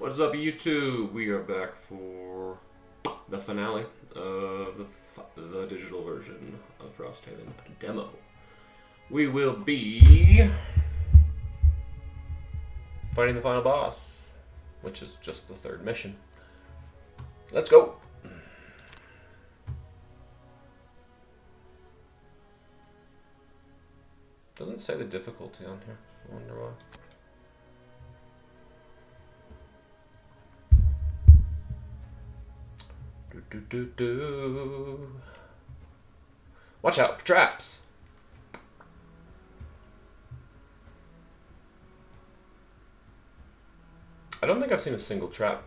What's up, YouTube? We are back for the finale of the digital version of Frosthaven demo. We will be fighting the final boss, which is just the third mission. Let's go! Doesn't say the difficulty on here. I wonder why. Watch out for traps. I don't think I've seen a single trap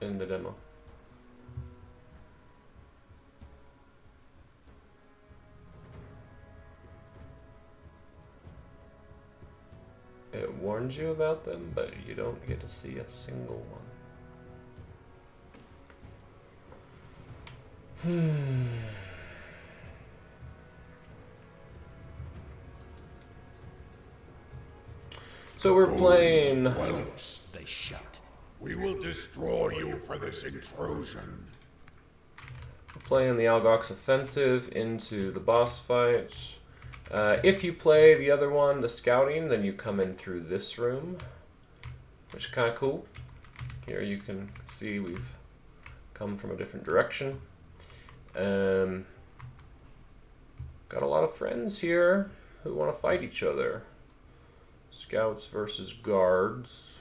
in the demo. It warns you about them, but you don't get to see a single one. So we're playing. Whelps, they shut. We will destroy you for this intrusion. We're playing the Algox offensive into the boss fight. If you play the other one, the scouting, then you come in through this room, which is kind of cool. Here you can see we've come from a different direction. Got a lot of friends here who want to fight each other. Scouts versus guards.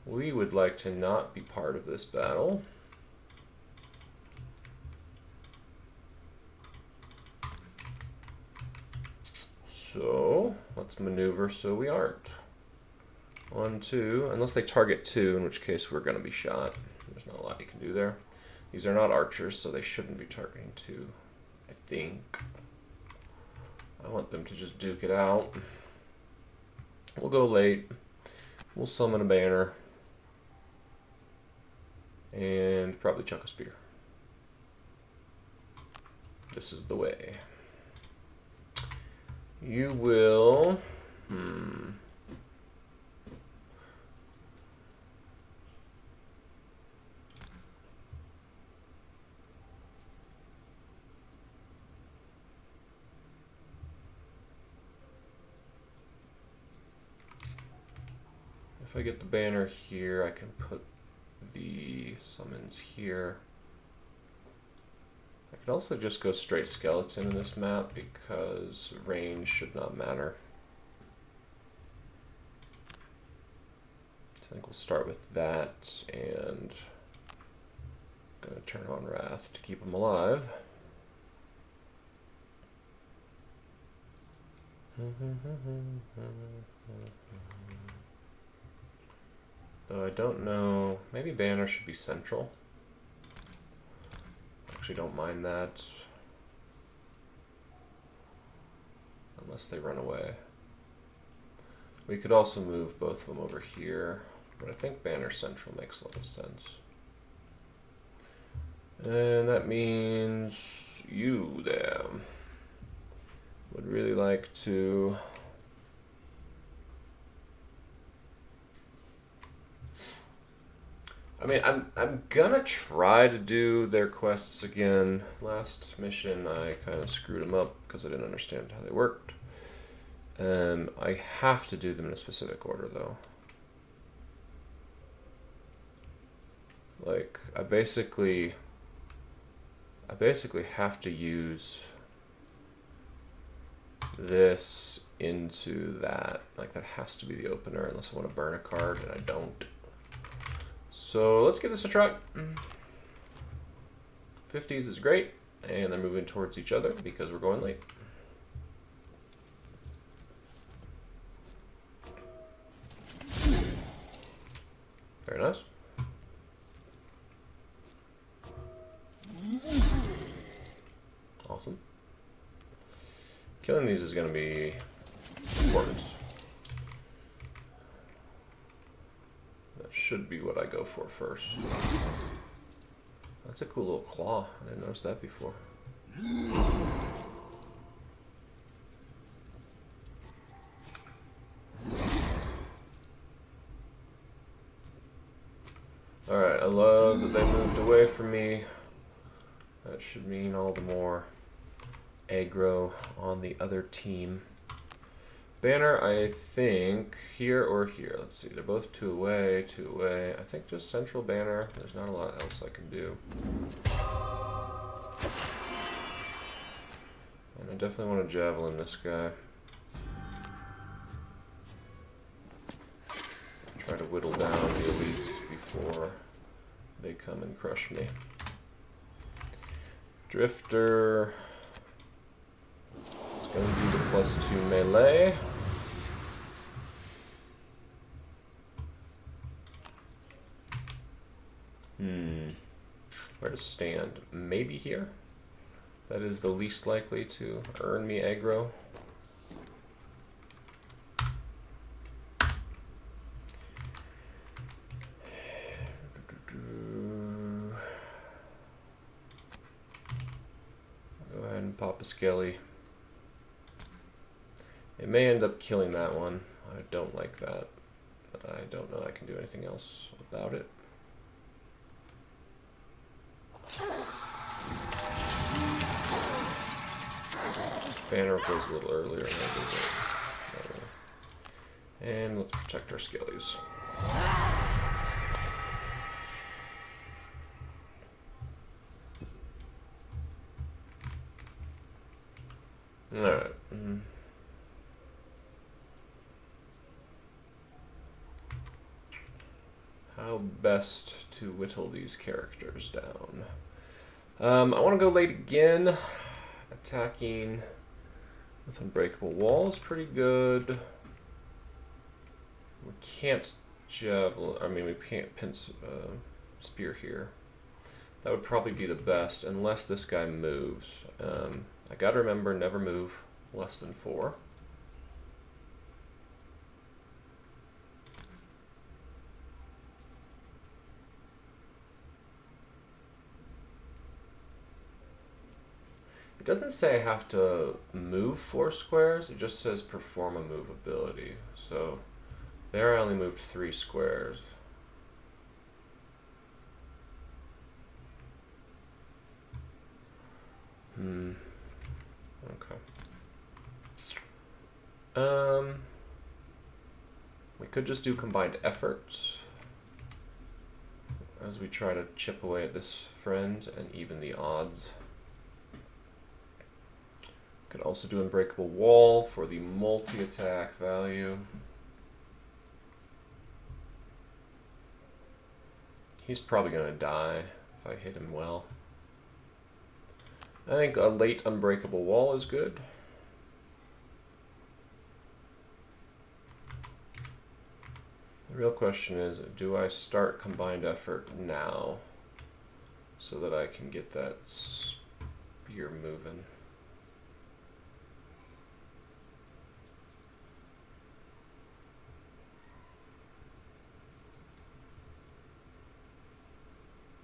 We would like to not be part of this battle. So let's maneuver so we aren't. 1, 2, unless they target 2, in which case we're going to be shot. There's not a lot you can do there. These are not archers, so they shouldn't be targeting 2, I think. I want them to just duke it out. We'll go late. We'll summon a banner. And probably chuck a spear. This is the way. You will... If I get the banner here, I can put the summons here. I could also just go straight skeleton in this map because range should not matter. So I think we'll start with that, and I'm going to turn on Wrath to keep them alive. Though I don't know, maybe banner should be central. Actually don't mind that. Unless they run away. We could also move both of them over here, but I think banner central makes a lot of sense. And that means you there would really like to... I mean, I'm gonna try to do their quests again. Last mission I kind of screwed them up because I didn't understand how they worked. I have to do them in a specific order though. Like I basically have to use this into that. Like that has to be the opener unless I want to burn a card, and I don't. So let's give this a try. 50s is great, and they're moving towards each other because we're going late. Very nice. Awesome. Killing these is going to be important. Should be what I go for first. That's a cool little claw. I didn't notice that before. Alright, I love that they moved away from me. That should mean all the more aggro on the other team. Banner, I think, here or here. Let's see, they're both 2 away, 2 away. I think just central banner. There's not a lot else I can do. And I definitely want to javelin this guy. Try to whittle down the elites before they come and crush me. Drifter. It's going to be the +2 melee. Where to stand? Maybe here? That is the least likely to earn me aggro. Go ahead and pop a skelly. It may end up killing that one. I don't like that, but I don't know I can do anything else about it. Banner goes a little earlier than I did. And let's protect our skellies. Alright. How best to whittle these characters down? I want to go late again. Attacking with Unbreakable Wall is pretty good. We can't javelin. I mean, we can't pin spear here. That would probably be the best, unless this guy moves. I gotta remember, never move less than 4. It doesn't say I have to move 4 squares, it just says perform a move ability. So there I only moved 3 squares. Okay. We could just do combined efforts as we try to chip away at this friend and even the odds. Could also do Unbreakable Wall for the multi-attack value. He's probably going to die if I hit him well. I think a late Unbreakable Wall is good. The real question is, do I start combined effort now so that I can get that spear moving?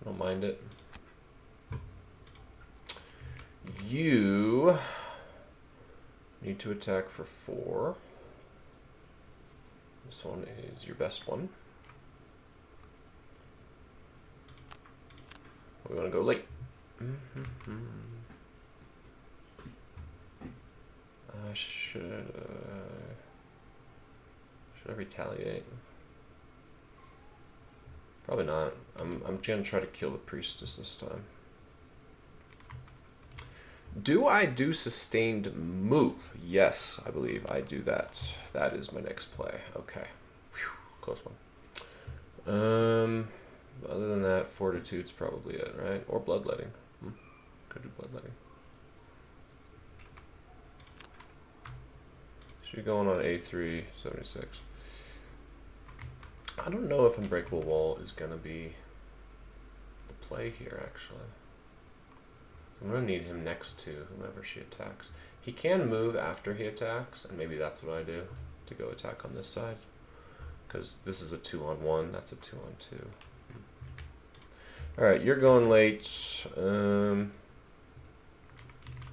I don't mind it. You need to attack for 4. This one is your best one. We want to go late. Should I retaliate? Probably not. I'm gonna try to kill the priestess this time. Do I do sustained move? Yes, I believe I do that. That is my next play. Okay. Whew, close one. Other than that, fortitude's probably it, right? Or bloodletting. Could do bloodletting. Should be going on A3, 76. I don't know if Unbreakable Wall is going to be the play here, actually. So I'm going to need him next to whomever she attacks. He can move after he attacks, and maybe that's what I do to go attack on this side. Because this is a 2-on-1, that's a 2-on-2. Alright, you're going late.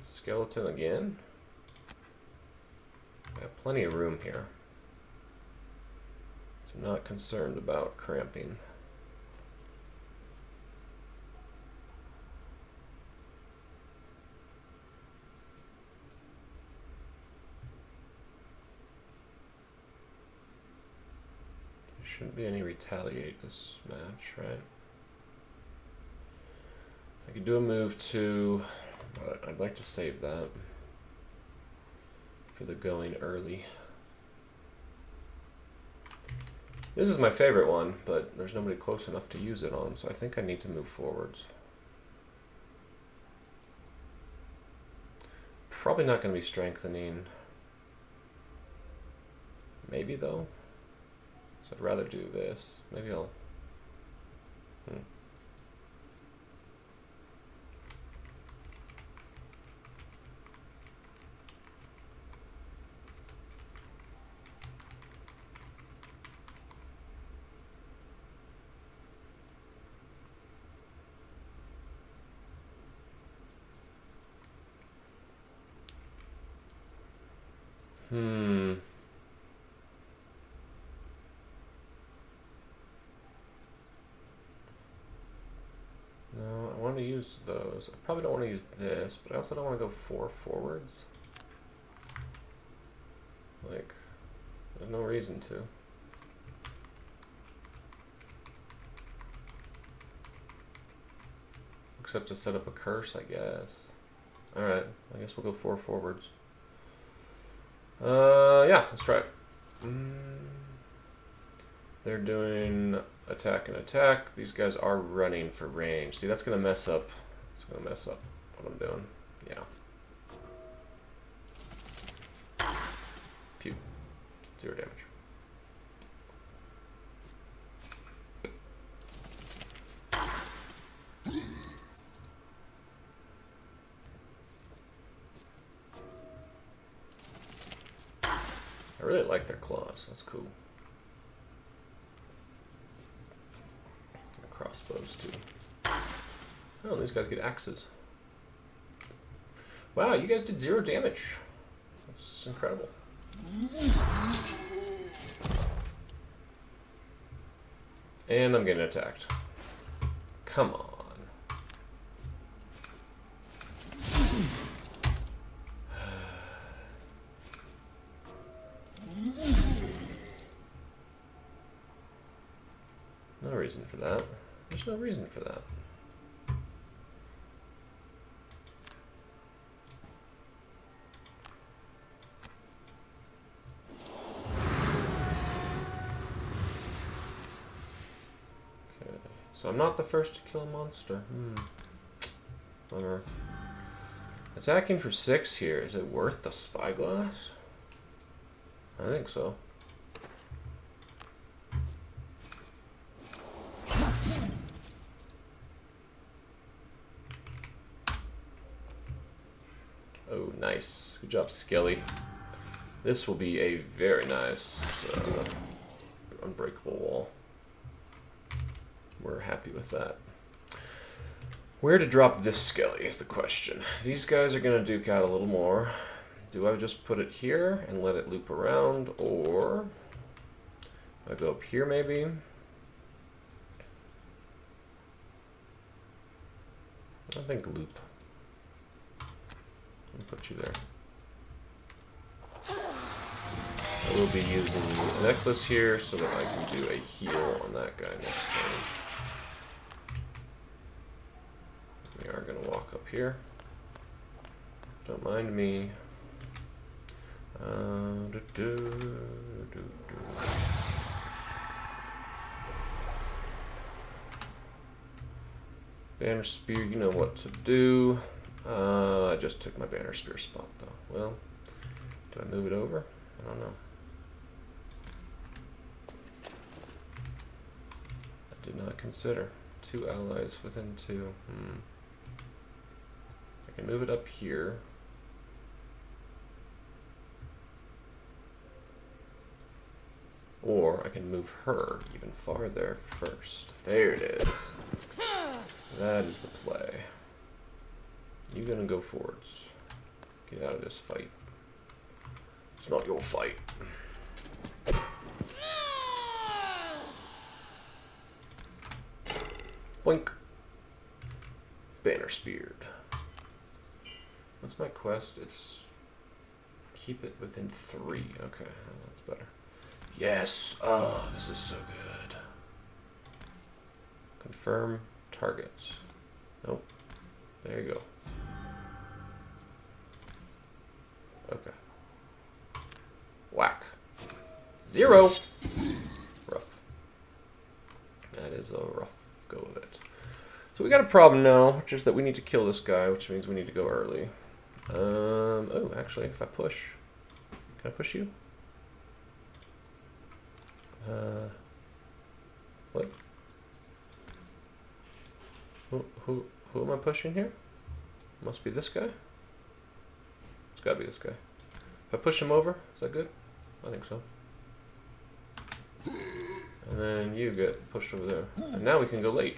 Skeleton again. I have plenty of room here. So I'm not concerned about cramping. Shouldn't be any retaliate this match, right? I could do a move too, but I'd like to save that for the going early. This is my favorite one, but there's nobody close enough to use it on, so I think I need to move forwards. Probably not going to be strengthening. Maybe though. So I'd rather do this. Maybe I'll... No, I want to use those. I probably don't want to use this, but I also don't want to go 4 forwards. Like, there's no reason to. Except to set up a curse, I guess. Alright, I guess we'll go 4 forwards. Yeah, let's try it. They're doing attack and attack. These guys are running for range. See, that's gonna mess up. It's gonna mess up what I'm doing. Yeah. Pew. 0 damage. I really like their claws. That's cool. Their crossbows too. Oh, these guys get axes. Wow, you guys did 0 damage. That's incredible. And I'm getting attacked. Come on. No reason for that. There's no reason for that. Okay, so I'm not the first to kill a monster. Bummer. Attacking for 6 here. Is it worth the spyglass? I think so. Oh, nice. Good job, Skelly. This will be a very nice unbreakable wall. We're happy with that. Where to drop this Skelly is the question. These guys are going to duke out a little more. Do I just put it here and let it loop around, or I go up here maybe? I think loop. I'll put you there. I will be using a necklace here so that I can do a heal on that guy next time. We are going to walk up here. Don't mind me. Banner Spear, you know what to do. I just took my Banner Spear spot though. Well, do I move it over? I don't know. I did not consider. 2 allies within 2. I can move it up here. Or I can move her even farther first. There it is. That is the play. You're gonna go forwards. Get out of this fight. It's not your fight. Boink. Banner speared. What's my quest? It's keep it within 3. Okay, that's better. Yes. Oh, this is so good. Confirm targets. Nope. There you go. Okay. Whack. 0. Rough. That is a rough go of it. So we got a problem now, which is that we need to kill this guy, which means we need to go early. Oh, actually, if I push... Can I push you? What? Who am I pushing here? Must be this guy? It's gotta be this guy. If I push him over, is that good? I think so. And then you get pushed over there. And now we can go late.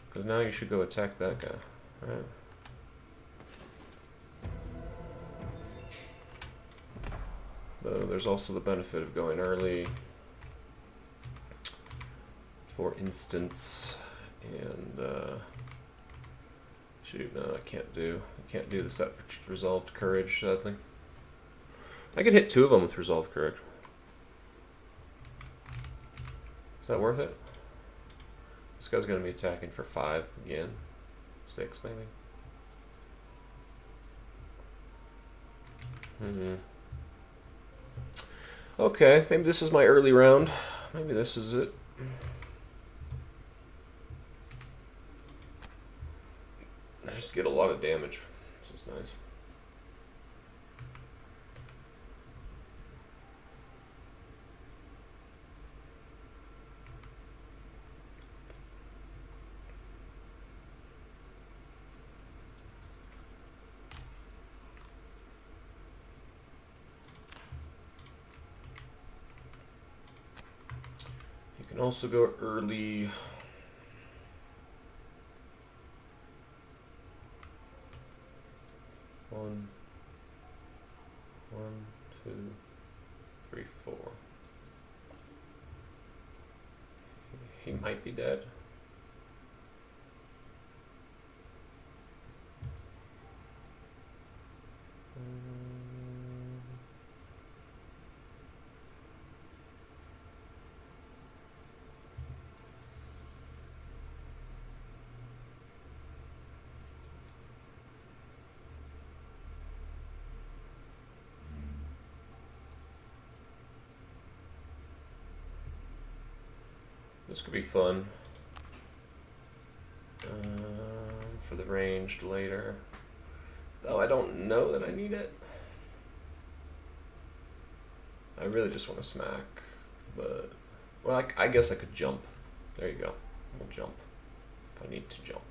Because now you should go attack that guy. Alright. But there's also the benefit of going early. For instance. And, shoot, no, I can't do the set for Resolved Courage, sadly. I could hit 2 of them with Resolved Courage. Is that worth it? This guy's going to be attacking for 5 again. 6, maybe. Okay, maybe this is my early round. Maybe this is it. I just get a lot of damage. This is nice. You can also go early. One, 2, 3, 4. He might be dead. This could be fun for the ranged later. Though I don't know that I need it. I really just want to smack, but well, I guess I could jump. There you go. We'll jump if I need to jump.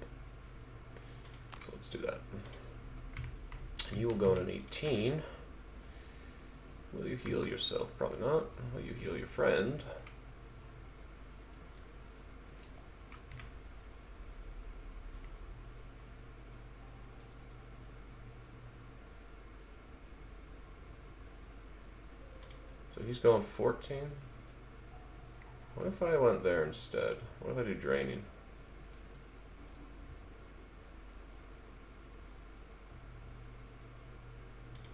So let's do that. And you will go in an 18. Will you heal yourself? Probably not. Will you heal your friend? So he's going 14. What if I went there instead? What if I do draining?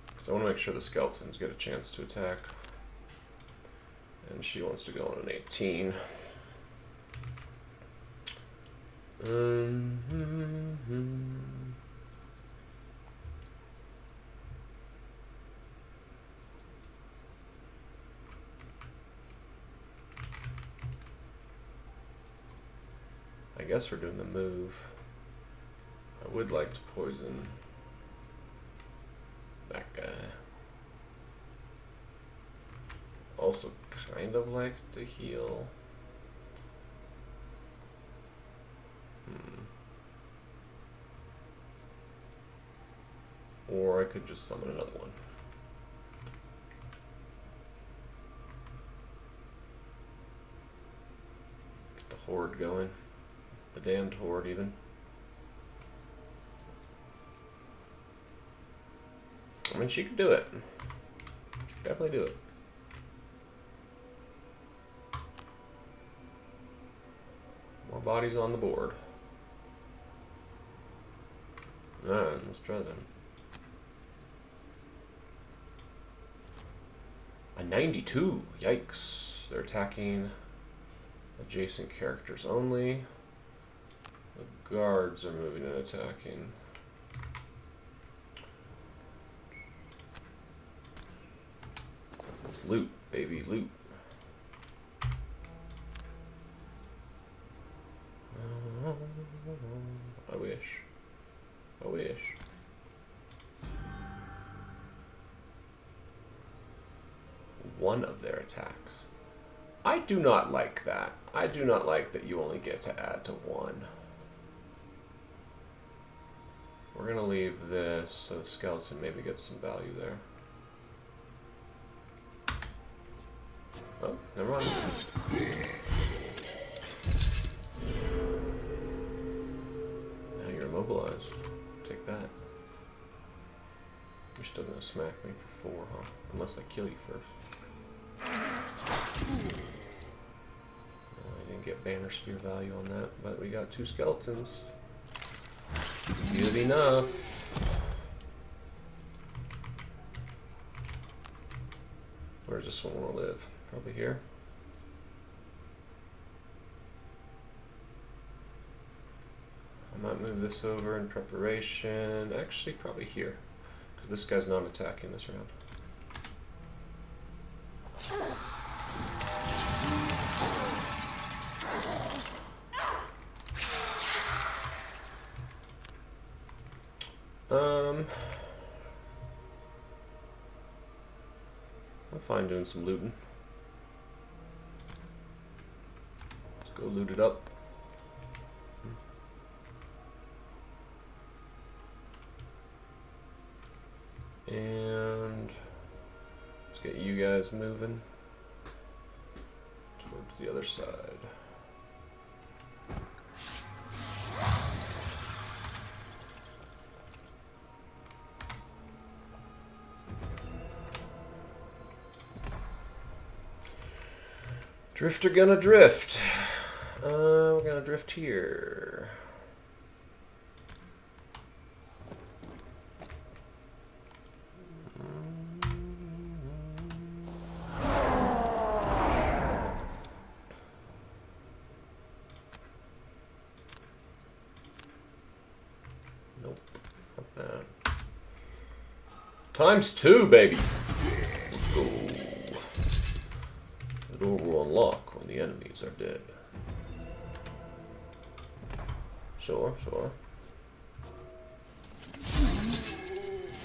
Because I want to make sure the skeletons get a chance to attack. And she wants to go on an 18. I guess we're doing the move. I would like to poison that guy. Also kind of like to heal. Or I could just summon another one. Get the horde going. The damned horde, even. I mean, she could do it. Definitely do it. More bodies on the board. Alright, let's try them. A 92. Yikes. They're attacking adjacent characters only. The guards are moving and attacking. Loot, baby, loot. I wish. I wish. One of their attacks. I do not like that. I do not like that you only get to add to one. We're gonna leave this so the skeleton maybe gets some value there. Oh, never mind. Now you're immobilized. Take that. You're still gonna smack me for 4, huh? Unless I kill you first. I didn't get banner spear value on that, but we got 2 skeletons. Good enough. Where's this one want to live? Probably here. I might move this over in preparation. Actually, probably here, because this guy's not attacking this round. I'm fine doing some looting. Let's go loot it up. And let's get you guys moving towards the other side. Drifter gonna drift. We're gonna drift here. Nope, not that. ×2, baby. Let's go. The door will unlock when the enemies are dead. Sure, sure.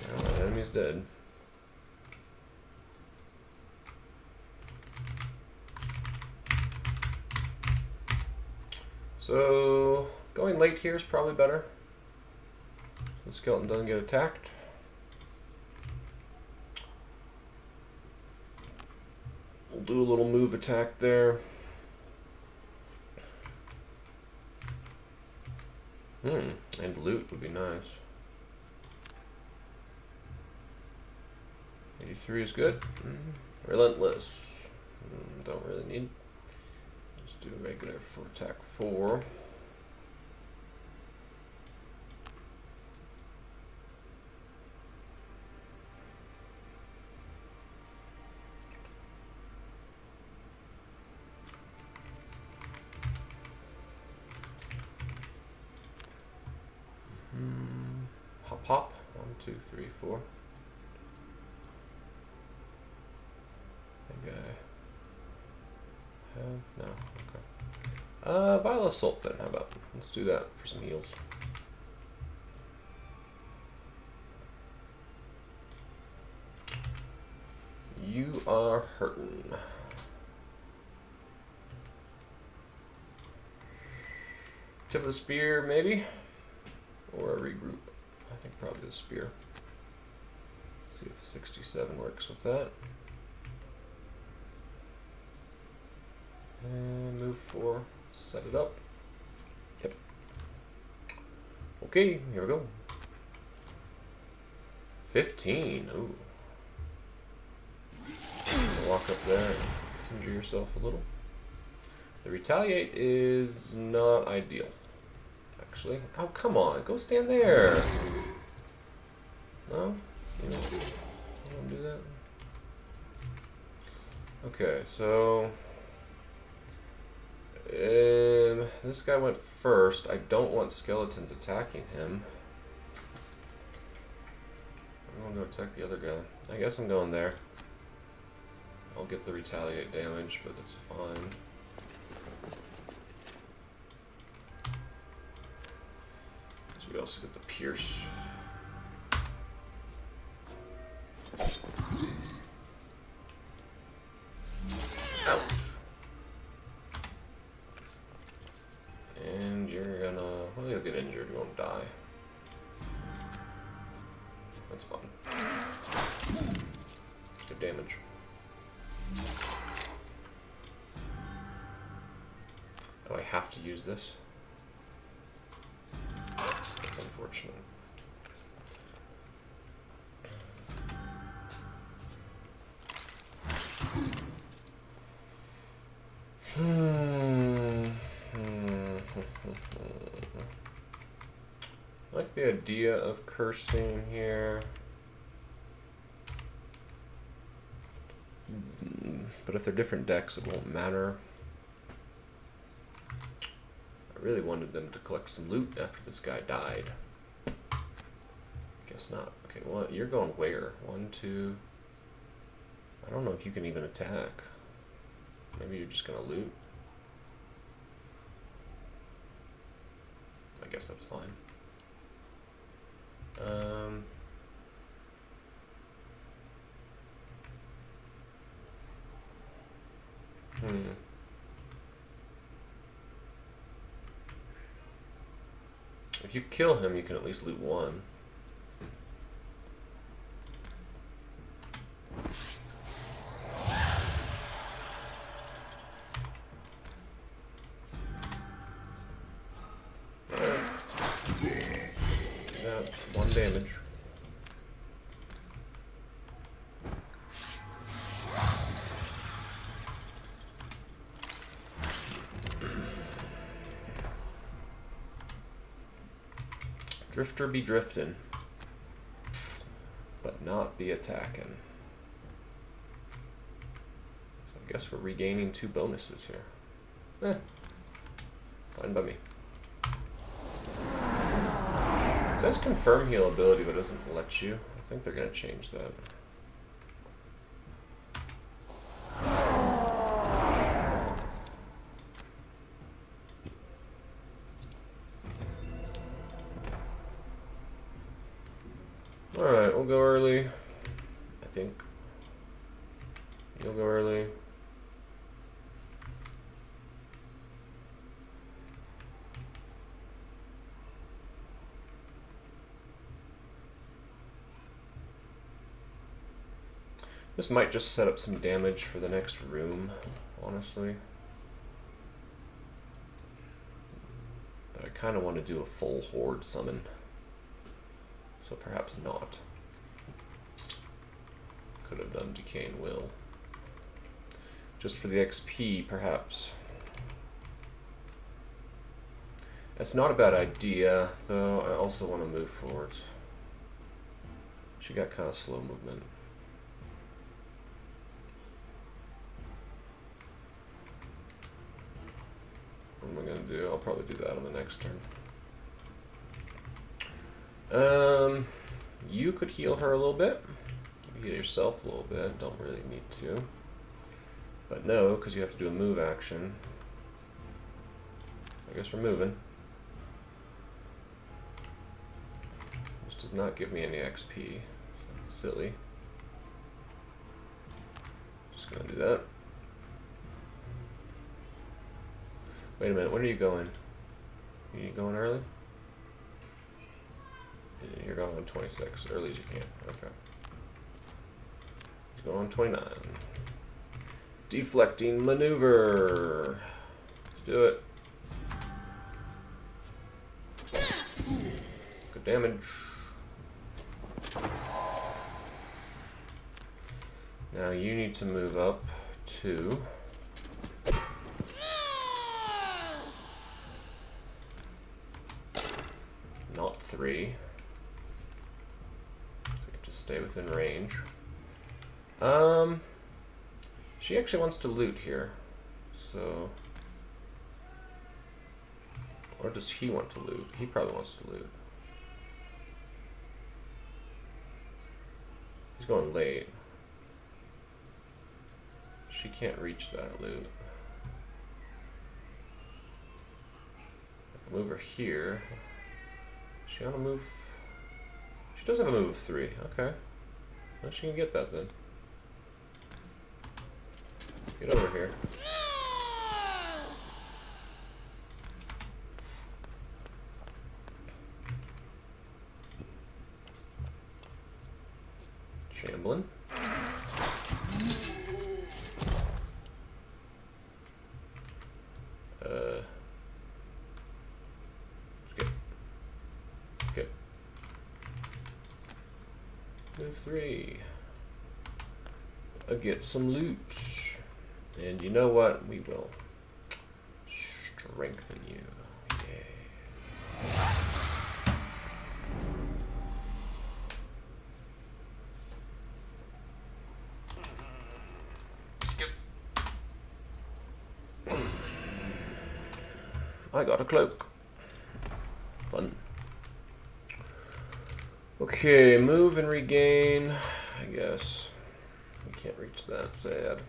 Now the enemy's dead. So, going late here is probably better. So the skeleton doesn't get attacked. We'll do a little move attack there. And loot would be nice. 83 is good. Relentless. Don't really need. Let's do regular for attack 4. Hop, hop. 1, 2, 3, 4. I think I have no. Okay. Vile Assault then. How about? Let's do that for some heals. You are hurting. Tip of the spear, maybe? Or a regroup. I think probably the spear. See if a 67 works with that. And move 4. Set it up. Yep. Okay, here we go. 15. Ooh. Walk up there and injure yourself a little. The retaliate is not ideal. Actually. Oh, come on. Go stand there. No? You don't want to do that? Okay, so this guy went first. I don't want skeletons attacking him. I'm gonna go attack the other guy. I guess I'm going there. I'll get the retaliate damage, but that's fine. So we also get the pierce. Ouch. And you're gonna... Well, you'll get injured, you won't die. That's fun. Good damage. Oh, I have to use this? That's unfortunate. I like the idea of cursing here. But if they're different decks, it won't matter. I really wanted them to collect some loot after this guy died. Guess not. Okay, well, you're going where? 1, 2... I don't know if you can even attack. Maybe you're just gonna loot. I guess that's fine. If you kill him, you can at least loot one. Yeah, 1 damage. Drifter be drifting, but not be attacking. So I guess we're regaining 2 bonuses here. Fine by me. It says confirm heal ability, but it doesn't let you. I think they're going to change that. Alright, we'll go early. I think. You'll go early. This might just set up some damage for the next room, honestly. But I kind of want to do a full horde summon. So perhaps not. Could have done Decaying Will. Just for the XP, perhaps. That's not a bad idea, though I also want to move forward. She got kind of slow movement. What am I going to do? I'll probably do that on the next turn. You could heal her a little bit. Heal yourself a little bit. Don't really need to. But no, because you have to do a move action. I guess we're moving. This does not give me any XP. That's silly. Just gonna do that. Wait a minute, when are you going? Are you going early? You're going on 26, early as you can. Okay. He's going on 29. Deflecting maneuver. Let's do it. Good damage. Now you need to move up to... not 3. Stay within range. She actually wants to loot here. So... Or does he want to loot? He probably wants to loot. He's going late. She can't reach that loot. I can move her here. She on a move? She does have a move of 3. Okay. Well, she can get that then. Get over here. Shambling. Skip. Skip. Move 3. Get some loot. And you know what? We will strengthen you. Yeah. I got a cloak. Fun. Okay, move and regain. I guess we can't reach that. Sad.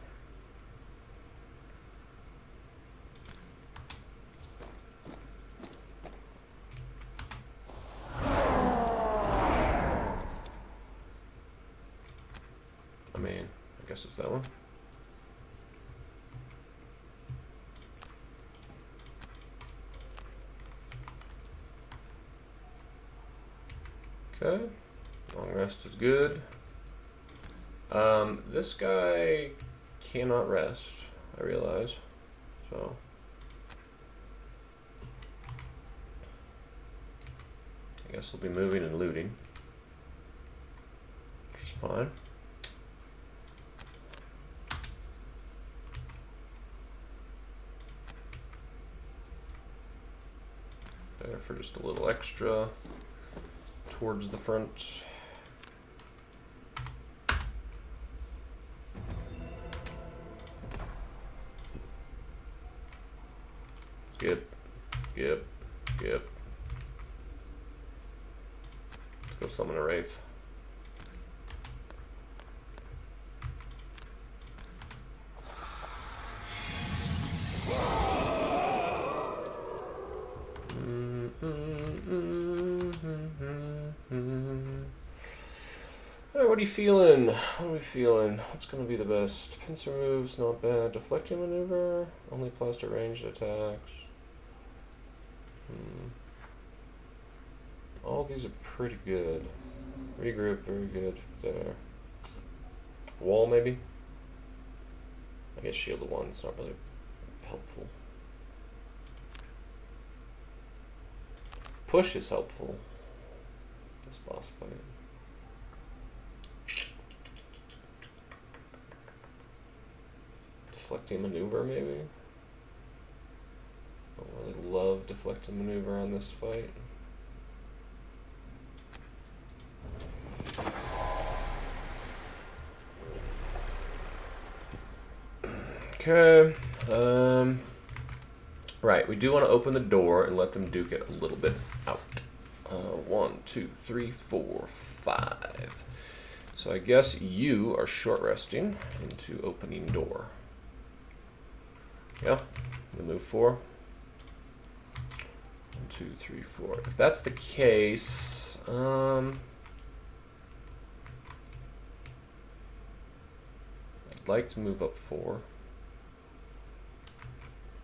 I mean, I guess it's that one. Okay, long rest is good. This guy cannot rest, I realize, so. I guess we'll be moving and looting, which is fine. There for just a little extra towards the front. Skip, skip, skip. Let's go summon a wraith. Alright, what are you feeling? What are we feeling? What's going to be the best? Pincer moves, not bad. Deflecting maneuver, only applies to ranged attacks. All these are pretty good. Regroup, very good there. Wall, maybe? I guess shield of 1, it's not really helpful. Push is helpful. This boss fight. Deflecting maneuver, maybe? I don't really love deflecting maneuver on this fight. Okay. Right, we do want to open the door and let them duke it a little bit out. 1, 2, 3, 4, 5. So I guess you are short resting into opening door. Yeah, the move 4. 1, 2, 3, 4. If that's the case, I'd like to move up 4.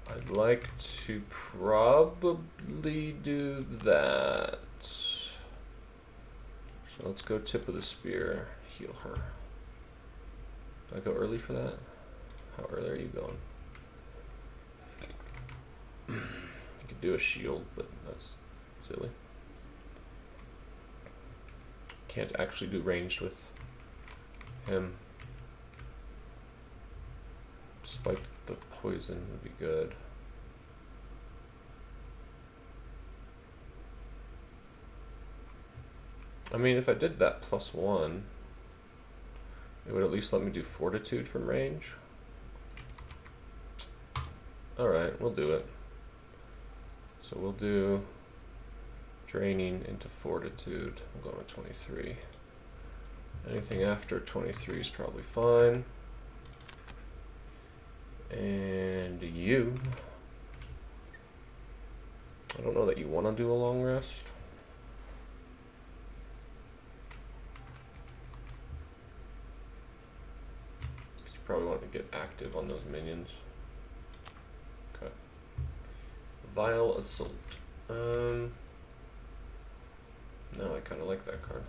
I'd like to probably do that. So let's go tip of the spear, heal her. Do I go early for that? How early are you going? I could do a shield, but that's silly. Can't actually do ranged with him. Despite the poison would be good. I mean, if I did that +1, it would at least let me do fortitude from range. Alright, we'll do it. So we'll do draining into fortitude. I'm going with 23. Anything after 23 is probably fine. And you. I don't know that you want to do a long rest. You probably want to get active on those minions. Okay. Vile Assault. No, I kind of like that card.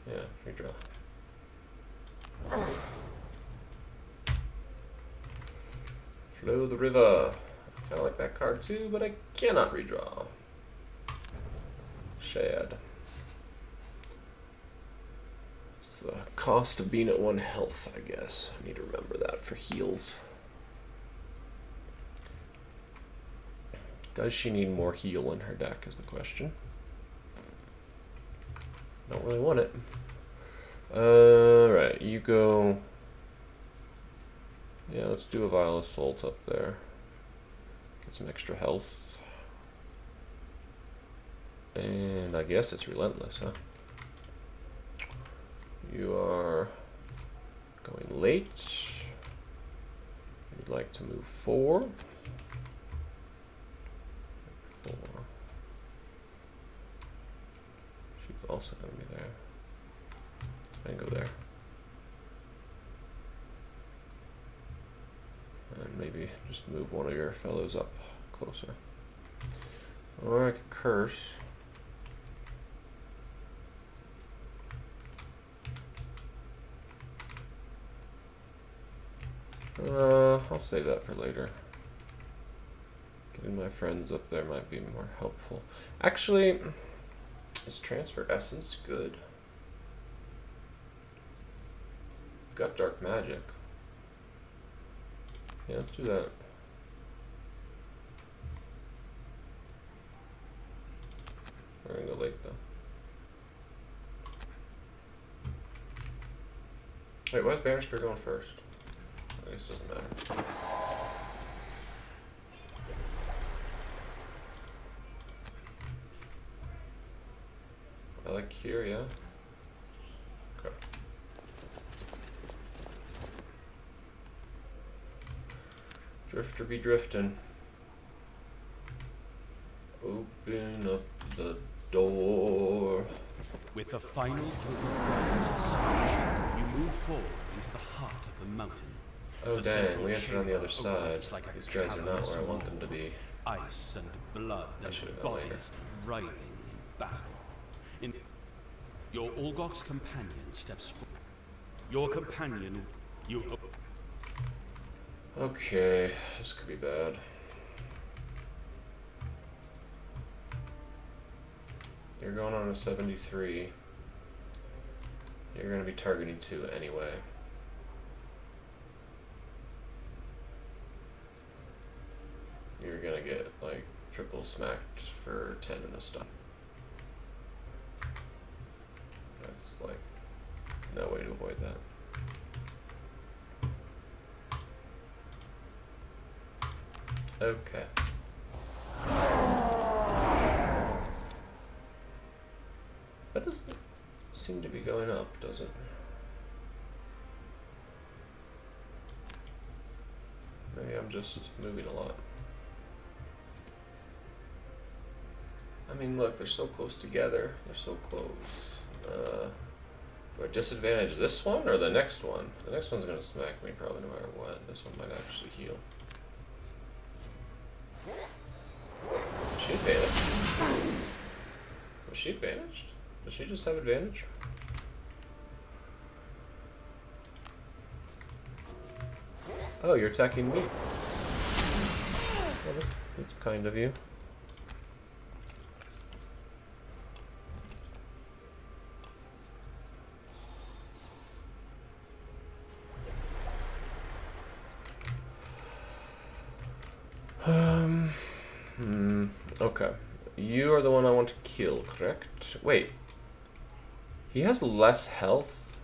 Yeah, redraw. Flow the River. I kind of like that card too, but I cannot redraw. Shad. It's the cost of being at 1 health, I guess. I need to remember that for heals. Does she need more heal in her deck is the question. Don't really want it. Alright, you go. Yeah, let's do a Vile Assault up there. Get some extra health. And I guess it's Relentless, huh? You are going late. You'd like to move 4. 4. She's also going to be there. And go there. And maybe just move one of your fellows up closer. Or I could curse. I'll save that for later. Getting my friends up there might be more helpful. Actually, is Transfer Essence good? Got Dark Magic. Yeah, let's do that. We're gonna go late though. Wait, why is Bannister going first? I guess it doesn't matter. I like here, yeah. Okay. Drifter be drifting. Open up the door. With the final group of guards dispatched, you move forward into the heart of the mountain. Oh The dang, central we entered on the other chamber side. opens like a These guys are not cavernous where I want them to maw. be. Ice and blood and should have gone later. bodies writhing in battle. Your Olgok's companion steps forward. Your companion, you... Okay, this could be bad. You're going on a 73. You're going to be targeting 2 anyway. You're going to get like triple smacked for 10 and a stun. That's like no way to avoid that. Okay. That doesn't seem to be going up, does it? Maybe I'm just moving a lot. I mean, look, they're so close together. They're so close. Do I disadvantage this one or the next one? The next one's gonna smack me probably no matter what. This one might actually heal. Was she advantaged? Was she advantaged? Does she just have advantage? Oh, you're attacking me. Well, that's kind of you. Okay. You are the one I want to kill, correct? Wait. He has less health?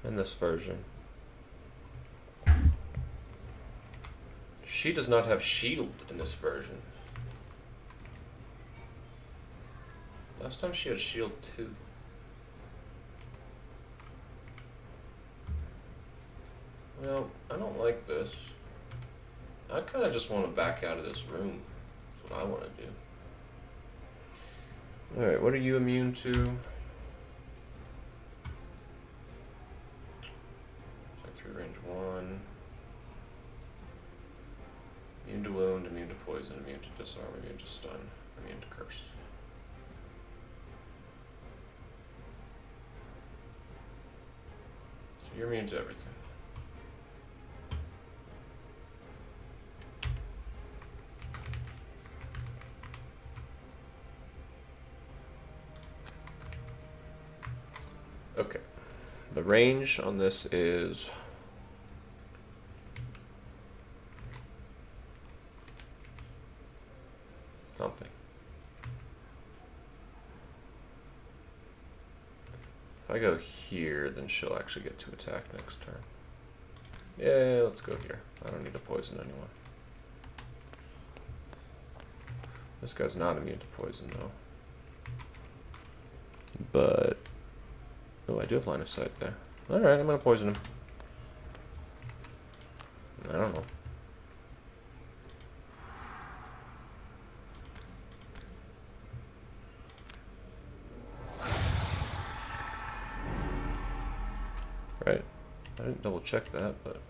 in this version. She does not have shield in this version. Last time she had shield too. Well, I don't like this. I kind of just want to back out of this room. That's what I want to do. Alright, what are you immune to? Like 3 range 1. Immune to wound, immune to poison, immune to disarm, immune to stun, immune to curse. So you're immune to everything. Okay. The range on this is something. If I go here, then she'll actually get to attack next turn. Yeah, let's go here. I don't need to poison anyone. This guy's not immune to poison, though. But oh, I do have line of sight there. Alright, I'm gonna poison him. I don't know. Right. I didn't double check that, but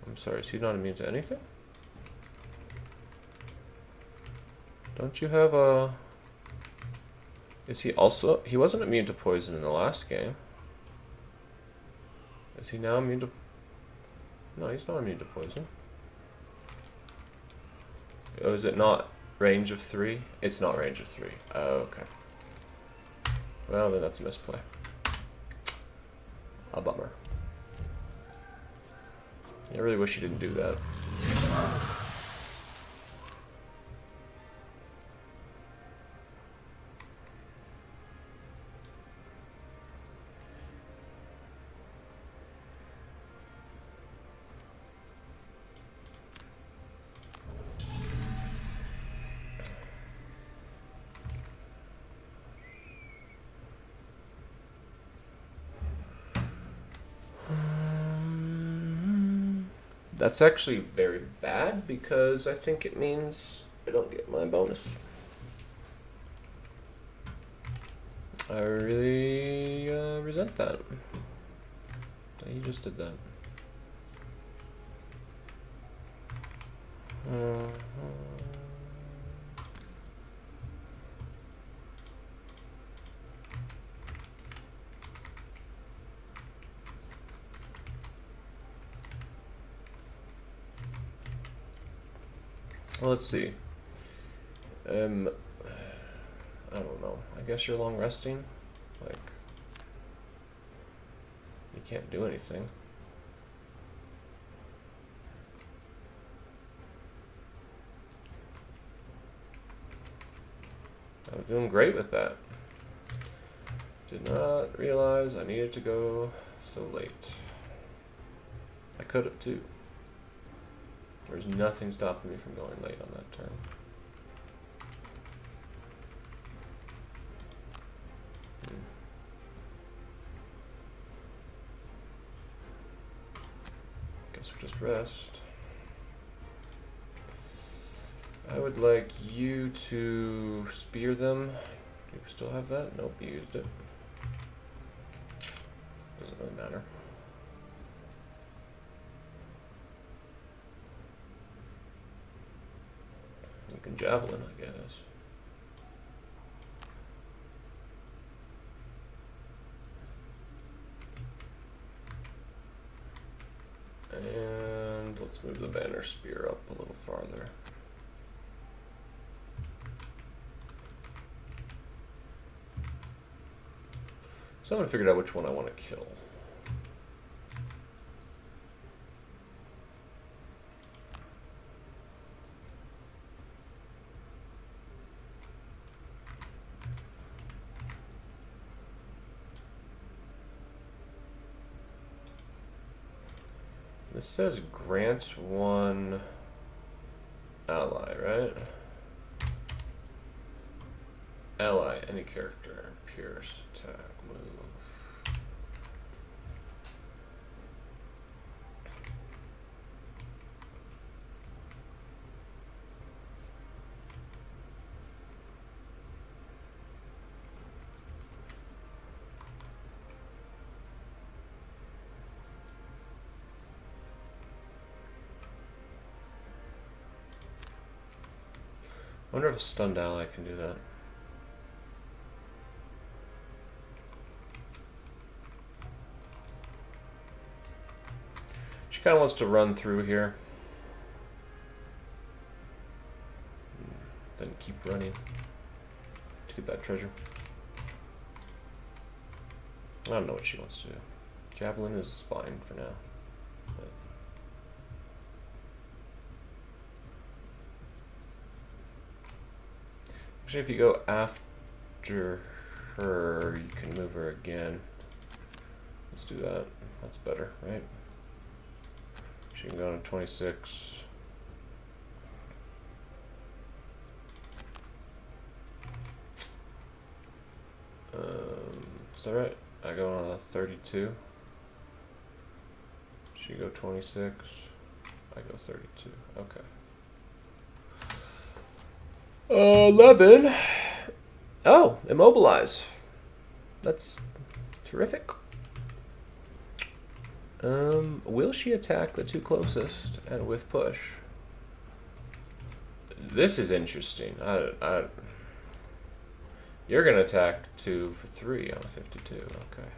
I'm sorry, is he not immune to anything? Don't you have a... Is he also... He wasn't immune to poison in the last game. Is he now immune to... No, he's not immune to poison. Oh, is it not range of 3? It's not range of 3. Oh, okay. Well, then that's a misplay. A bummer. I really wish he didn't do that. That's actually very bad because I think it means I don't get my bonus. I really resent that. You just did that. Well, let's see. I don't know. I guess you're long resting. Like, you can't do anything. I was doing great with that. Did not realize I needed to go so late. I could have too. There's nothing stopping me from going late on that turn. Guess we'll just rest. I would like you to spear them. Do you still have that? Nope, you used it. Doesn't really matter. You can javelin, I guess. And let's move the banner spear up a little farther. So I haven't figured out which one I want to kill. This says grant one ally, right? Ally, any character, pierce, attack, move. I wonder if a stunned ally can do that. She kind of wants to run through here. Then keep running to get that treasure. I don't know what she wants to do. Javelin is fine for now. But actually, if you go after her, you can move her again. Let's do that. That's better, right? She can go to 26. Is that right? I go on a 32. She go 26. I go 32. Okay. 11. Oh, immobilize. That's terrific. Will she attack the two closest and with push? This is interesting. You're gonna attack 2 for 3 on a 52. Okay.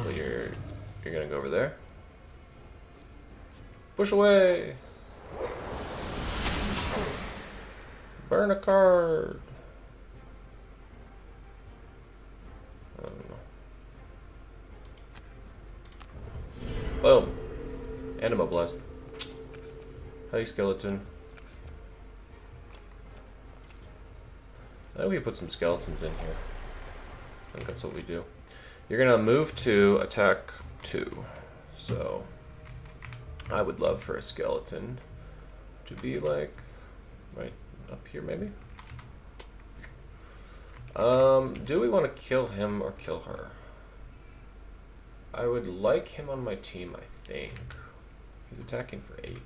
So you're gonna go over there. Push away. Burn a card. I don't know. Boom. And immobilized. Hey, skeleton. I think we put some skeletons in here. I think that's what we do. You're gonna move to attack 2. So I would love for a skeleton to be like right up here, maybe. Do we want to kill him or kill her? I would like him on my team, I think. He's attacking for 8.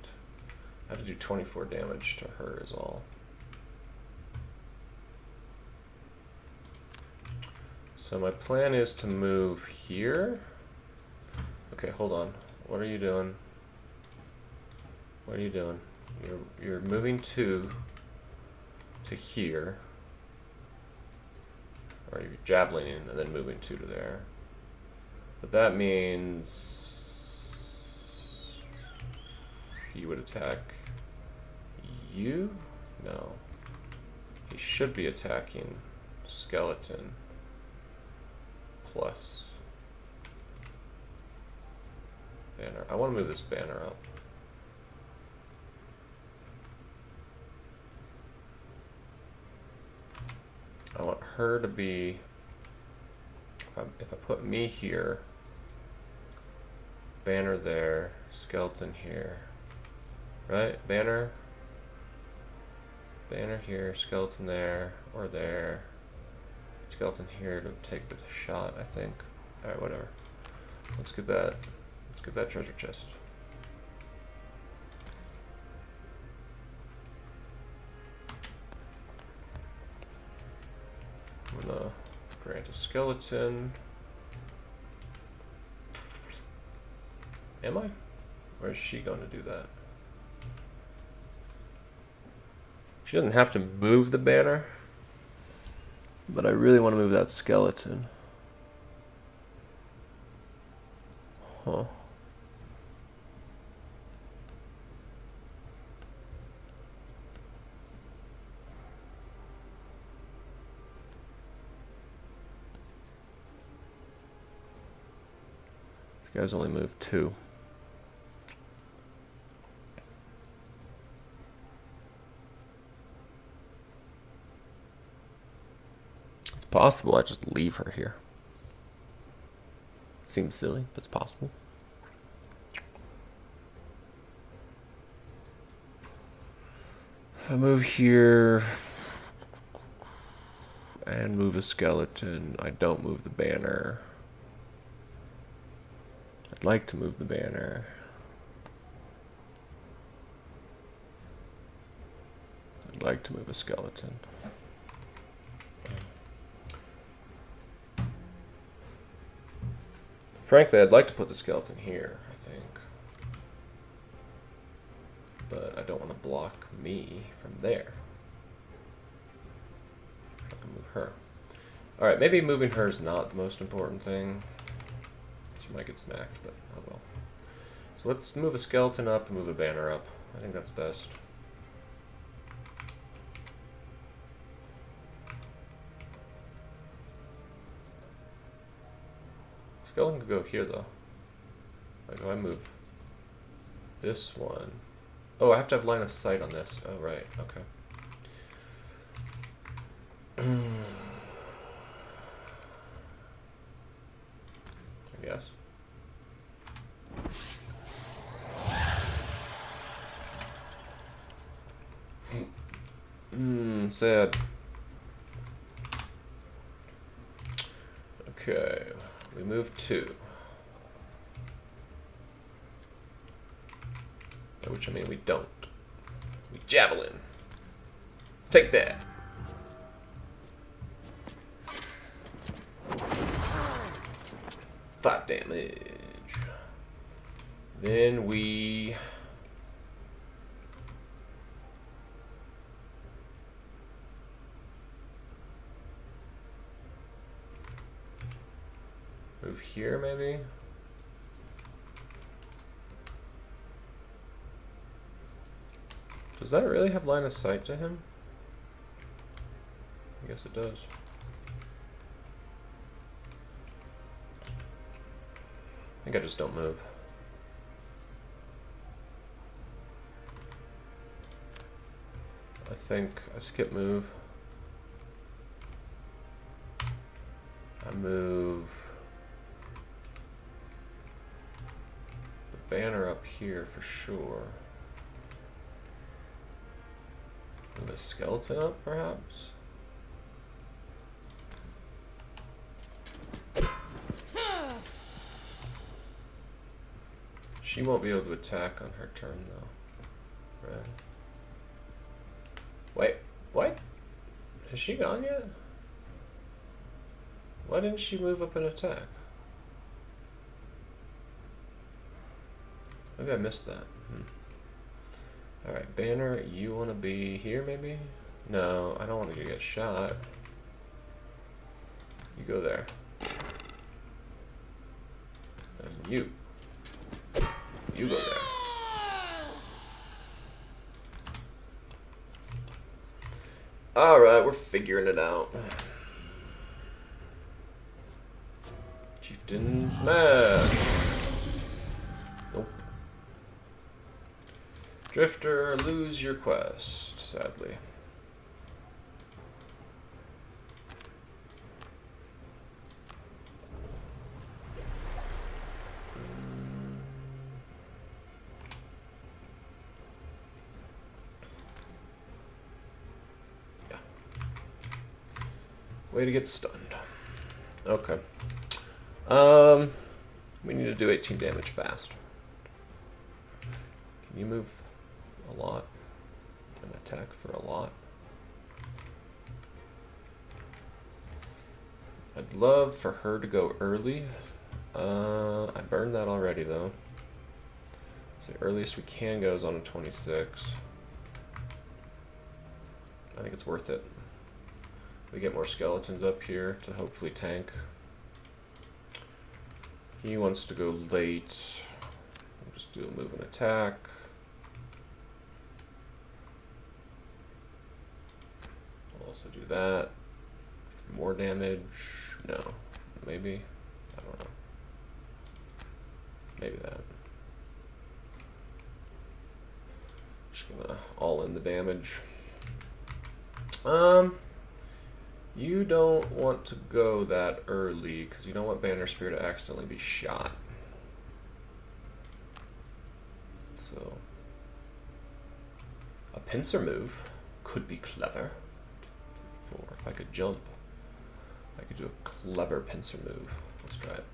I have to do 24 damage to her is all. So my plan is to move here. Okay, hold on. What are you doing? What are you doing? You're moving 2 to here. Or you're javelining and then moving 2 to there. But that means he would attack you? No. He should be attacking skeleton plus banner. I want to move this banner up. I want her to be, if I put me here, banner there, skeleton here, right? Banner here, skeleton there, or there, skeleton here to take the shot, I think. Alright, whatever. Let's get that treasure chest. I'm gonna grant a skeleton. Am I? Or is she going to do that? She doesn't have to move the banner, but I really want to move that skeleton. Huh. This guy's only moved 2. possible I just leave her here. Seems silly, but it's possible. I move here and move a skeleton. I don't move the banner. I'd like to move the banner. I'd like to move a skeleton. Frankly, I'd like to put the skeleton here, I think. But I don't want to block me from there. I can move her. Alright, maybe moving her is not the most important thing. She might get smacked, but oh well. So let's move a skeleton up and move a banner up. I think that's best. Skeleton could go here though. Like if I move this one. Oh, I have to have line of sight on this. Oh right, okay. I guess. Sad. Okay, we move 2. Which I mean we don't. We javelin. Take that. Five damage. Then we move here maybe. Does that really have line of sight to him? I guess it does. I think I just don't move. I think I skip move. I move the banner up here for sure. Move the skeleton up perhaps? She won't be able to attack on her turn though. Right. Wait, what? Has she gone yet? Why didn't she move up and attack? Maybe I missed that. Alright, banner, you want to be here maybe? No, I don't want to get shot. You go there. And you. You go there. Alright, we're figuring it out. Chieftain smash. Nope. Drifter, lose your quest, sadly. Way to get stunned. Okay. We need to do 18 damage fast. Can you move a lot and attack for a lot? I'd love for her to go early. I burned that already though. So the earliest we can go is on a 26. I think it's worth it. We get more skeletons up here to hopefully tank. He wants to go late. We'll just do a move and attack. I'll also do that. More damage. No. Maybe. I don't know. Maybe that. Just gonna all in the damage. You don't want to go that early because you don't want Banner Spear to accidentally be shot. So, a pincer move could be clever. If I could jump, I could do a clever pincer move. Let's try it.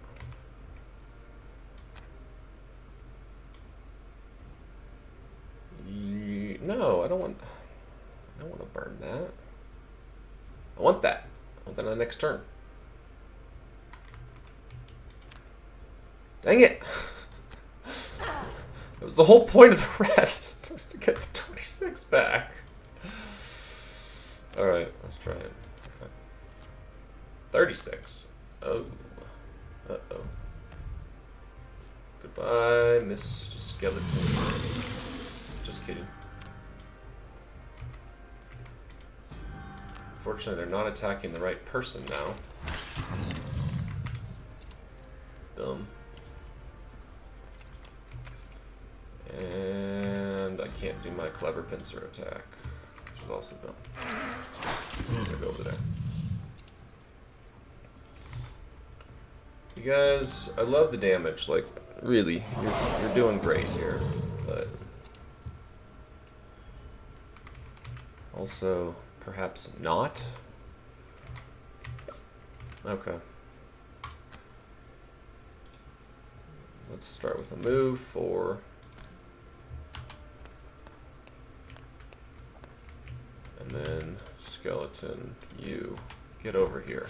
No, I don't want to burn that. I want that. I want that on the next turn. Dang it! That was the whole point of the rest, was to get the 26 back. Alright, let's try it. Okay. 36. Oh. Uh-oh. Goodbye, Mr. Skeleton. Just kidding. Unfortunately, they're not attacking the right person now. Dumb. And I can't do my clever pincer attack, which is also dumb. I'm gonna go over there. You guys, I love the damage. Like, really, you're doing great here, but also perhaps not. Okay. Let's start with a move for. And then, skeleton, you get over here.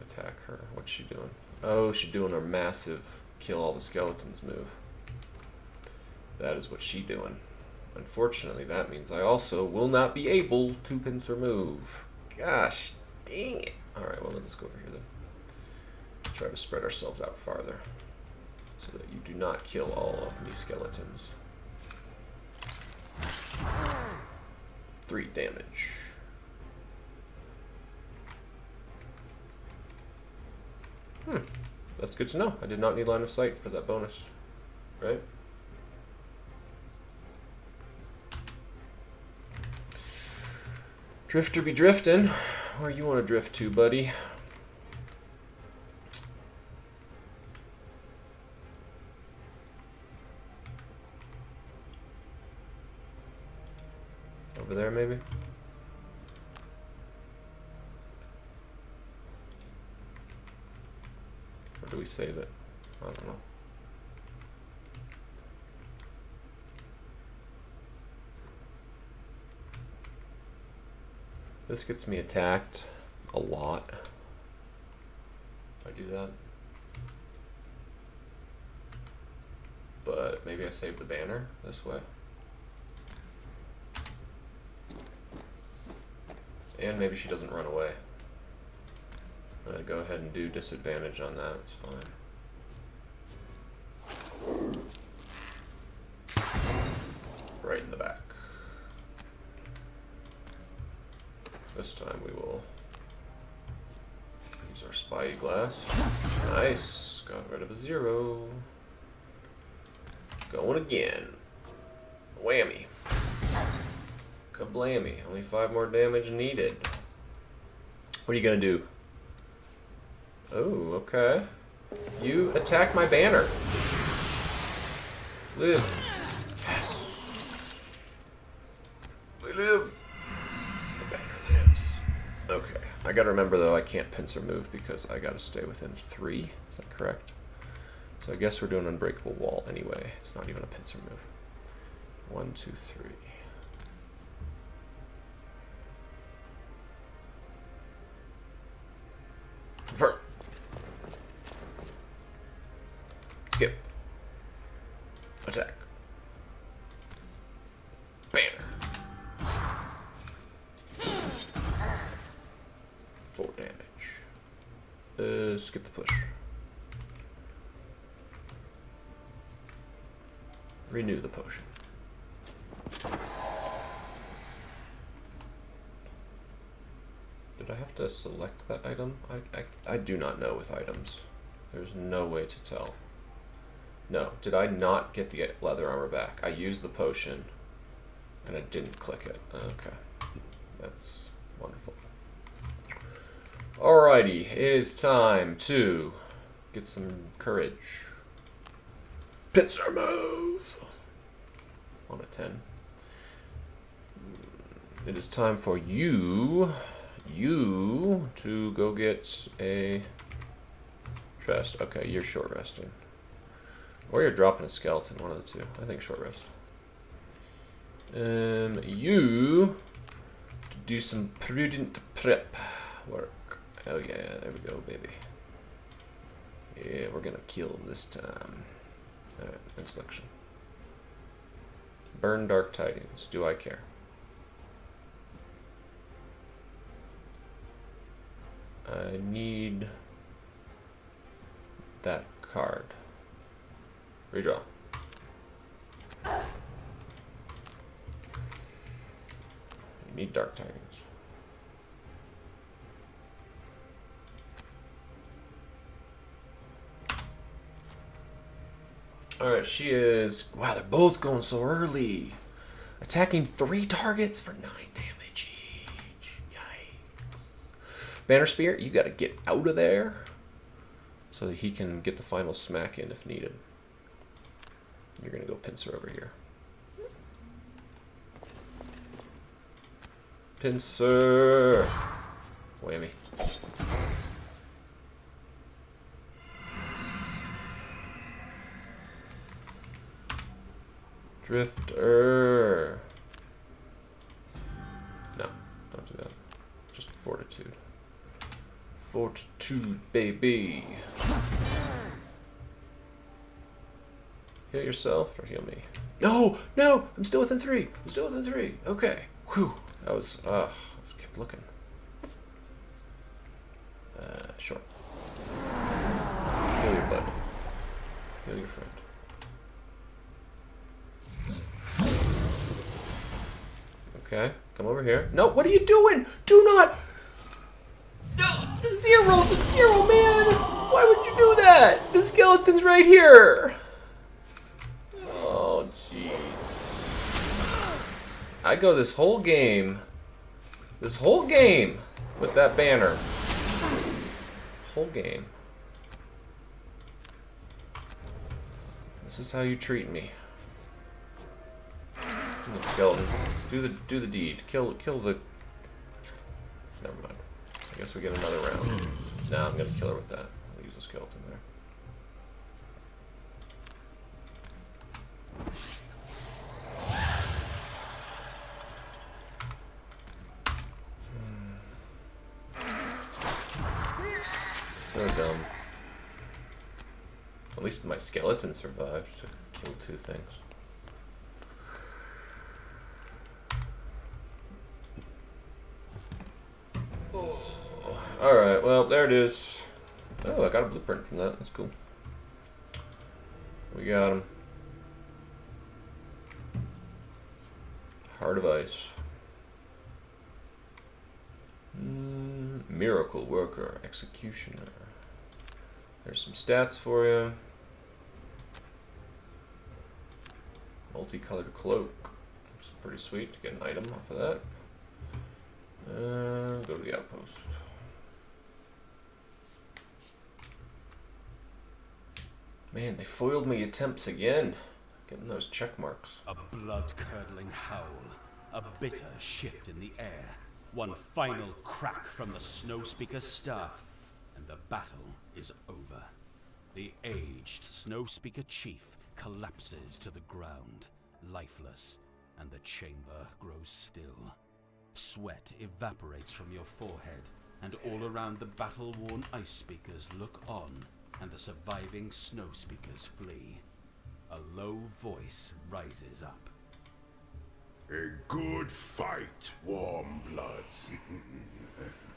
Attack her. What's she doing? Oh, she's doing her massive kill all the skeletons move. That is what she's doing. Unfortunately, that means I also will not be able to pincer move. Gosh, dang it. Alright, well, let's go over here then. Try to spread ourselves out farther, so that you do not kill all of me skeletons. 3 damage. That's good to know. I did not need line of sight for that bonus, right? Drifter be drifting. Where you want to drift to, buddy? Over there, maybe? Or do we save it? I don't know. This gets me attacked a lot. If I do that. But maybe I save the banner this way. And maybe she doesn't run away. I'm gonna go ahead and do disadvantage on that, it's fine. Right in the back. This time we will use our spyglass. Nice, got rid of a 0. Going again. Whammy. Kablammy. Only 5 more damage needed. What are you gonna do? Oh, okay. You attack my banner. Live. Yes. We live. The banner lives. Okay. I gotta remember though I can't pincer move because I gotta stay within 3. Is that correct? So I guess we're doing unbreakable wall anyway. It's not even a pincer move. 1, 2, 3. Confirm. Skip. Attack. Banner. 4 damage. Skip the push. Renew the potion. Did I have to select that item? I do not know with items. There's no way to tell. No, did I not get the leather armor back? I used the potion, and I didn't click it. Okay. That's wonderful. Alrighty, it is time to get some courage. Pincer move! On a 10. It is time for you to go get a chest. Okay, you're short resting. Or you're dropping a skeleton, one of the two. I think short rest. You to do some prudent prep work. Oh yeah, there we go, baby. Yeah, we're gonna kill him this time. Alright, and selection. Burn Dark Tidings. Do I care? I need that card. Redraw. You need Dark Tidings. Alright, she is... Wow, they're both going so early. Attacking 3 targets for 9 damage each. Yikes. Banner Spear, you gotta get out of there so that he can get the final smack in if needed. You're gonna go pincer over here. Pincer! Whammy. Drifter. No, don't do that. Just fortitude. Fortitude, baby. Heal yourself or heal me? No, no, I'm still within 3. I'm still within 3. Okay. Whew. That was, I just kept looking. Sure. Heal your bud. Heal your friend. Okay, come over here. No, what are you doing? Do not! Zero, man! Why would you do that? The skeleton's right here! Oh, jeez. I go this whole game with that banner. Whole game. This is how you treat me. Skeleton, do the deed. Kill the. Never mind. I guess we get another round. Nah, I'm gonna kill her with that. I'll use the skeleton there. So dumb. At least my skeleton survived to kill 2 things. Alright, well, there it is. Oh, I got a blueprint from that. That's cool. We got him. Heart of Ice. Miracle Worker. Executioner. There's some stats for you. Multicolored Cloak. It's pretty sweet to get an item off of that. Go to the outpost. Man, they foiled my attempts again. Getting those check marks. A blood-curdling howl, a bitter shift in the air, one final crack from the Snowspeaker's staff, and the battle is over. The aged Snowspeaker chief collapses to the ground, lifeless, and the chamber grows still. Sweat evaporates from your forehead, and all around the battle-worn ice speakers look on, and the surviving snow speakers flee. A low voice rises up. A good fight, warm bloods.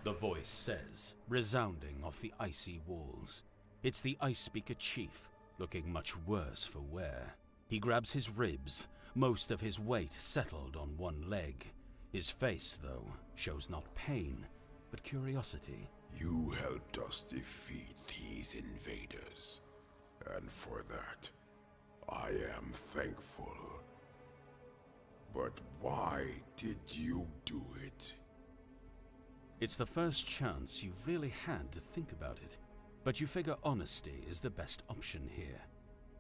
The voice says, resounding off the icy walls. It's the Ice Speaker Chief, looking much worse for wear. He grabs his ribs, most of his weight settled on one leg. His face, though, shows not pain, but curiosity. You helped us defeat these invaders, and for that, I am thankful. But why did you do it? It's the first chance you've really had to think about it, but you figure honesty is the best option here.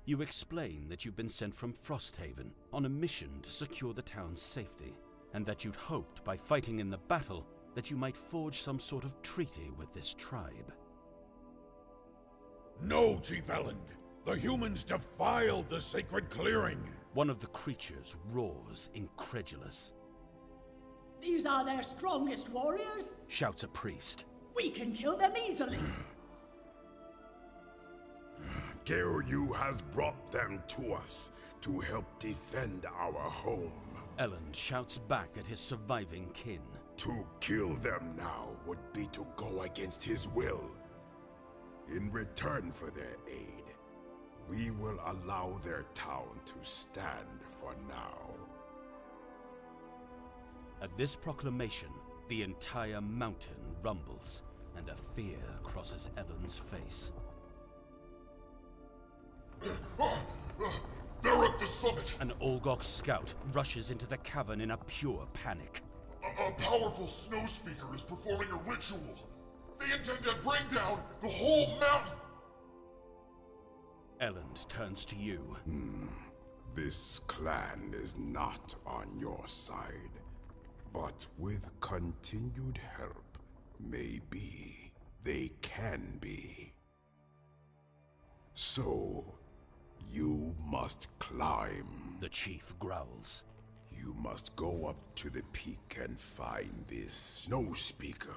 You explain that you've been sent from Frosthaven on a mission to secure the town's safety, and that you'd hoped by fighting in the battle that you might forge some sort of treaty with this tribe. No, Chief Elland. The humans defiled the sacred clearing. One of the creatures roars, incredulous. These are their strongest warriors? Shouts a priest. We can kill them easily. Georyu has brought them to us to help defend our home. Elland shouts back at his surviving kin. To kill them now would be to go against his will. In return for their aid, we will allow their town to stand for now. At this proclamation, the entire mountain rumbles, and a fear crosses Elland's face. They're at the summit! An Olgok scout rushes into the cavern in a pure panic. A powerful snow speaker is performing a ritual. They intend to bring down the whole mountain! Elland turns to you. This clan is not on your side, but with continued help, maybe they can be. So, you must climb. The chief growls. You must go up to the peak and find this snow speaker.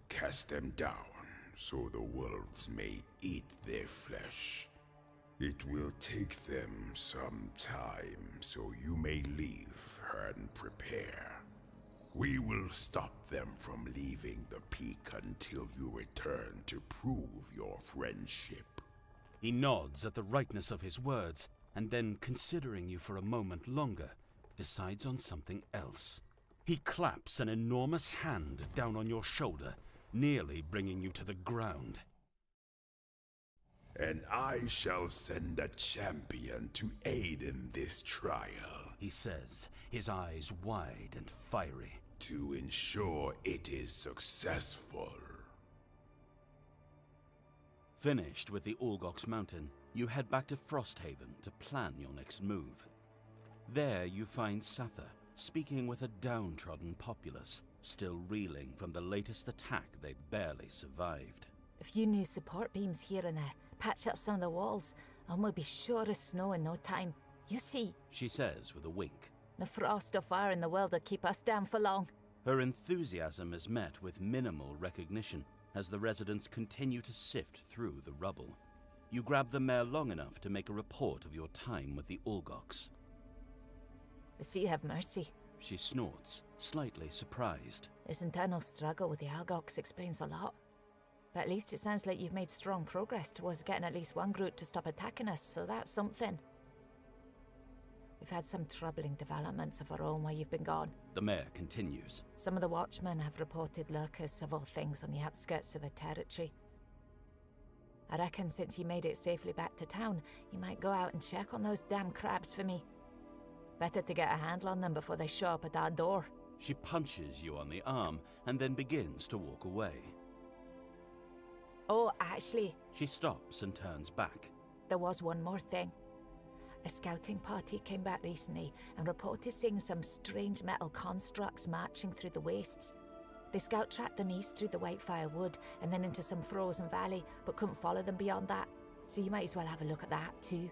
Cast them down, so the wolves may eat their flesh. It will take them some time, so you may leave and prepare. We will stop them from leaving the peak until you return to prove your friendship. He nods at the rightness of his words, and then, considering you for a moment longer, decides on something else. He claps an enormous hand down on your shoulder, nearly bringing you to the ground. And I shall send a champion to aid in this trial, He says, his eyes wide and fiery. to ensure it is successful. Finished with the Olgok's mountain, you head back to Frosthaven to plan your next move. There you find Satha, speaking with a downtrodden populace, still reeling from the latest attack they barely survived. A few new support beams here and there, patch up some of the walls, and we'll be sure of snow in no time. You see, She says with a wink. the frost or fire in the world will keep us down for long. Her enthusiasm is met with minimal recognition as the residents continue to sift through the rubble. You grab the mare long enough to make a report of your time with the Olgoks. The sea have mercy. She snorts, slightly surprised. This internal struggle with the Algox explains a lot. But at least it sounds like you've made strong progress towards getting at least one group to stop attacking us, so that's something. We've had some troubling developments of our own while you've been gone. The mare continues. Some of the watchmen have reported lurkers of all things on the outskirts of the territory. I reckon since you made it safely back to town, you might go out and check on those damn crabs for me. Better to get a handle on them before they show up at our door. She punches you on the arm and then begins to walk away. Oh, actually, She stops and turns back. there was one more thing. A scouting party came back recently and reported seeing some strange metal constructs marching through the wastes. They scout tracked them east through the Whitefire Wood and then into some frozen valley, but couldn't follow them beyond that. So you might as well have a look at that too.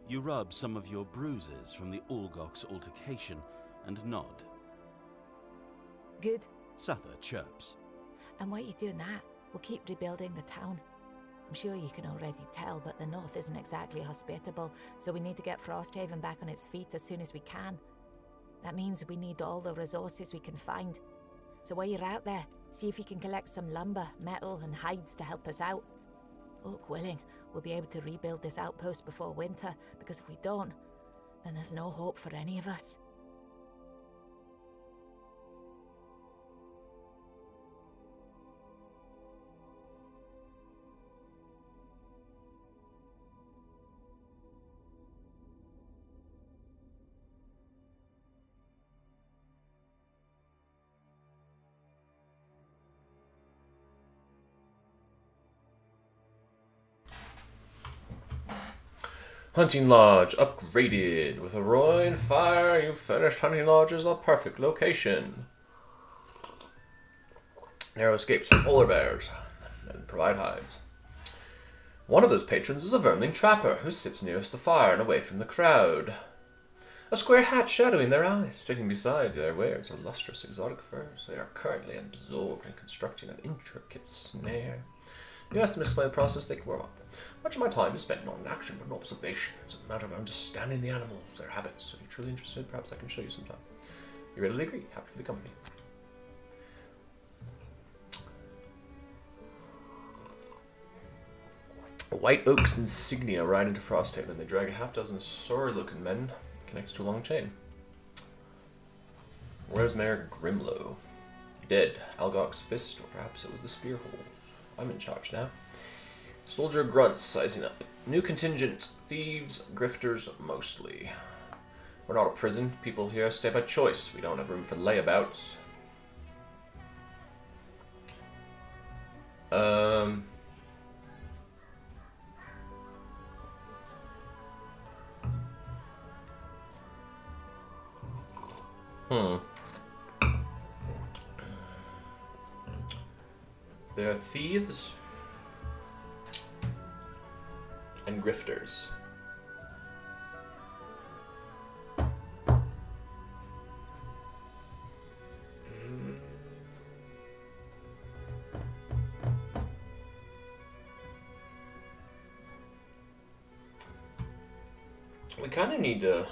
You rub some of your bruises from the Olgok's altercation and nod. Good. Satha chirps. And while you're doing that, we'll keep rebuilding the town. I'm sure you can already tell, but the north isn't exactly hospitable, so we need to get Frosthaven back on its feet as soon as we can. That means we need all the resources we can find. So while you're out there, see if you can collect some lumber, metal and hides to help us out. Look willing, we'll be able to rebuild this outpost before winter, because if we don't, then there's no hope for any of us. Hunting Lodge upgraded. With a roaring fire, you furnished Hunting Lodge as a perfect location. Narrow escapes from polar bears and provide hides. One of those patrons is a vermling trapper who sits nearest the fire and away from the crowd. A square hat shadowing their eyes. Sitting beside their wares are lustrous exotic furs. They are currently absorbed in constructing an intricate snare. You ask them to explain the process, they grow up. Much of my time is spent not in action, but in observation. It's a matter of understanding the animals, their habits. If you're truly interested, perhaps I can show you sometime. You readily agree. Happy for the company. White Oak's insignia ride into Frosthaven. They drag a half-dozen sorry-looking men connected to a long chain. Where's Mayor Grimlow? Dead. Algok's fist, or perhaps it was the spear holes. I'm in charge now. Soldier grunts, sizing up. New contingent. Thieves, grifters, mostly. We're not a prison. People here stay by choice. We don't have room for layabouts. There are thieves and grifters. We kind of need to...